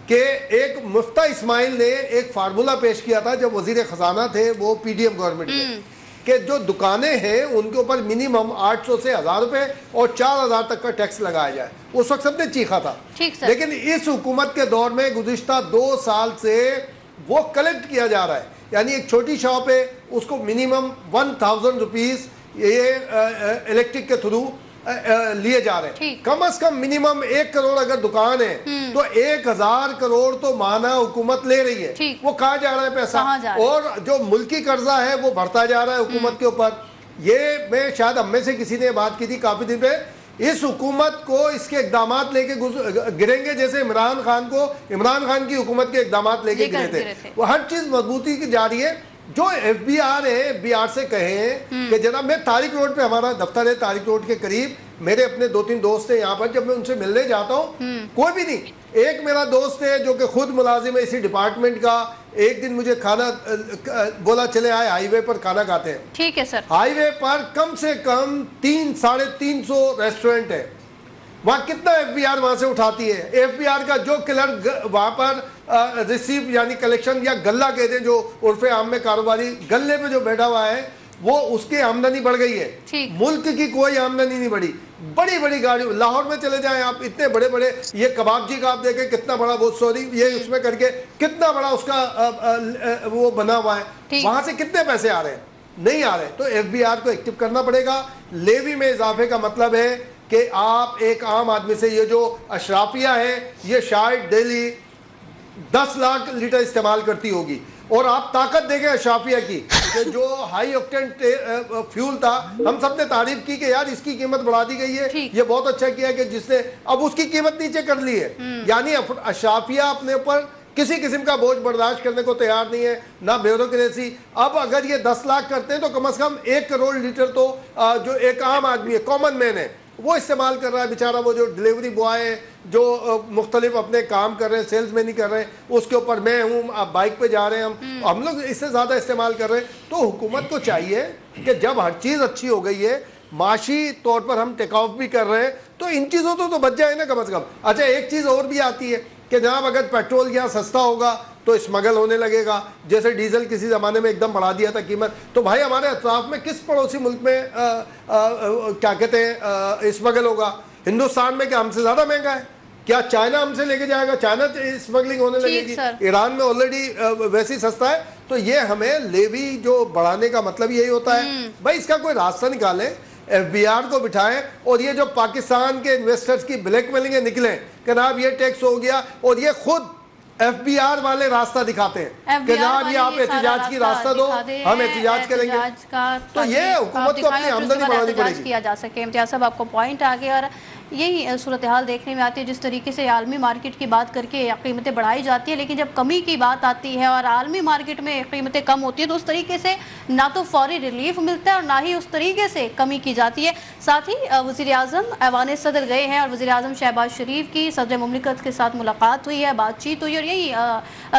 کہ ایک مفتہ اسماعیل نے ایک فارمولا پیش کیا تھا جب وزیر خزانہ تھے وہ PDM گورنمنٹ میں, کہ جو دکانیں ہیں ان کے اوپر منیمم 800 سے 1000 روپے اور 4000 تک کا ٹیکس لگایا جائے. اس وقت سب نے چیخا تھا, لیکن اس حکومت کے دور میں گزشتہ 2 سال سے وہ کلیکٹ کیا جا رہا ہے. یعنی ایک چھوٹی شاپ ہے اس کو منیمم 1000 روپیز یہ الیکٹرک کے تھرو لیے جا رہے ہیں. کم از کم منیمم 1 کروڑ اگر دکان ہے تو 1000 کروڑ تو مانا حکومت لے رہی ہے. وہ کہاں جا رہا ہے پیسہ, اور جو ملکی قرضہ ہے وہ بڑھتا جا رہا ہے حکومت کے اوپر. یہ میں شاید ہم میں سے کسی نے بات کی تھی کافی دن پہ, اس حکومت کو اس کے اقدامات لے کے گریں گے جیسے عمران خان کی حکومت کے اقدامات لے کے گرے تھے. وہ ہر چیز مضبوطی کی جا رہی ہے. جو FBR ہے FBR سے کہیں کہ جناب, میں طارق روڈ پہ, ہمارا دفتر ہے طارق روڈ کے قریب, میرے اپنے 2-3 دوست ہیں یہاں پر, جب میں ان سے ملنے جاتا ہوں کوئی بھی نہیں. ایک میرا دوست ہے جو کہ خود ملازم ہے اسی ڈپارٹمنٹ کا, ایک دن مجھے کھانا بولا چلے آئے ہائی وے پر کھانا کھاتے ہیں. ٹھیک ہے سر. ہائی وے پر کم سے کم 300-350 ریسٹورنٹ ہے. وہاں کتنا FBR وہاں سے اٹھاتی ہے. FBR کا جو کلرک وہاں پر ریسیو یعنی کلیکشن یا گلہ کہتے ہیں جو عرف عام میں کاروباری گلے پہ جو بیٹھا ہوا ہے, وہ اس کی آمدنی بڑھ گئی ہے. ملک کی کوئی آمدنی نہیں بڑھی. بڑی گاڑی لاہور میں چلے جائیں آپ, اتنے بڑے یہ کباب جی کا آپ دیکھیں کتنا بڑا, وہ سوری یہ اس میں کر کے کتنا بڑا اس کا وہ بنا ہوا ہے. وہاں سے کتنے پیسے آ رہے ہیں؟ نہیں آ رہے. تو FBR کو ایکٹیو کرنا پڑے گا. لیوی میں اضافے کا مطلب ہے کہ آپ ایک عام آدمی سے, یہ جو اشرافیہ ہے یہ شاید ڈیلی 10 لاکھ لیٹر استعمال کرتی ہوگی, اور آپ طاقت دیکھیں اشرافیہ کی کہ جو ہائی آکٹین فیول تھا ہم سب نے تعریف کی کہ یار اس کی قیمت بڑھا دی گئی ہے, یہ بہت اچھا کیا کہ جس نے اب اس کی قیمت نیچے کر لی ہے. یعنی اشرافیہ اپنے اوپر کسی قسم کا بوجھ برداشت کرنے کو تیار نہیں ہے, نہ بیوروکریسی. اب اگر یہ 10 لاکھ کرتے ہیں تو کم از کم 1 کروڑ لیٹر تو جو ایک عام آدمی ہے, کامن مین ہے, وہ استعمال کر رہا ہے بیچارہ. وہ جو ڈیلیوری بوائے ہے جو مختلف اپنے کام کر رہے ہیں, سیلز میں نہیں کر رہے ہیں, اس کے اوپر میں ہوں, آپ بائک پہ جا رہے ہیں, ہم لوگ اس سے زیادہ استعمال کر رہے ہیں. تو حکومت کو چاہیے کہ جب ہر چیز اچھی ہو گئی ہے, معاشی طور پر ہم ٹیک آف بھی کر رہے ہیں, تو ان چیزوں تو بچ جائے نا کم از کم. اچھا ایک چیز اور بھی آتی ہے کہ جناب اگر پیٹرول یہاں سستا ہوگا تو اسمگل ہونے لگے گا, جیسے ڈیزل کسی زمانے میں ایک دم بڑھا دیا تھا قیمت. تو بھائی ہمارے اطراف میں کس پڑوسی ملک میں کیا کہتے ہیں اسمگل ہوگا؟ ہندوستان میں کیا ہم سے زیادہ مہنگا ہے؟ کیا چائنا ہم سے لے کے جائے گا؟ چائنا اسمگلنگ ہونے لگے گی. ایران میں آلریڈی ویسی سستا ہے. تو یہ ہمیں لیوی جو بڑھانے کا مطلب یہی ہوتا ہے بھائی اس کا کوئی راستہ نکالیں, FBR کو بٹھائیں, اور یہ جو پاکستان کے انویسٹرز کی بلیک میلنگیں نکلیں کہ جناب یہ ٹیکس ہو گیا, اور یہ خود FBR والے راستہ دکھاتے ہیں کہ جناب یہ آپ احتجاج کی راستہ دو, ہم احتجاج کریں گے. تو یہ حکومت کو اپنی آمدنی بڑھانی پڑے گی. کیا جا سکے. امتیاز صاحب آپ کو پوائنٹ آ گیا, اور یہی صورتحال دیکھنے میں آتی ہے جس طریقے سے عالمی مارکیٹ کی بات کر کے قیمتیں بڑھائی جاتی ہیں, لیکن جب کمی کی بات آتی ہے اور عالمی مارکیٹ میں قیمتیں کم ہوتی ہیں تو اس طریقے سے نہ تو فوری ریلیف ملتا ہے اور نہ ہی اس طریقے سے کمی کی جاتی ہے. ساتھ ہی وزیر اعظم ایوان صدر گئے ہیں اور وزیر اعظم شہباز شریف کی صدر مملکت کے ساتھ ملاقات ہوئی ہے, بات چیت ہوئی, اور یہی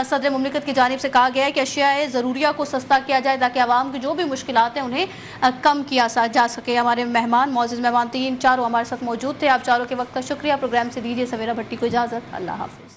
صدر مملکت کی جانب سے کہا گیا ہے کہ اشیاء ضروریہ کو سستا کیا جائے تاکہ عوام کی جو بھی مشکلات ہیں انہیں کم کیا جا سکے. ہمارے مہمان, معزز مہمان 3 چاروں ہمارے ساتھ موجود تھے. آپ چاروں کے وقت کا شکریہ. پروگرام سے دیجیے سویرا بھٹی کو اجازت. اللہ حافظ.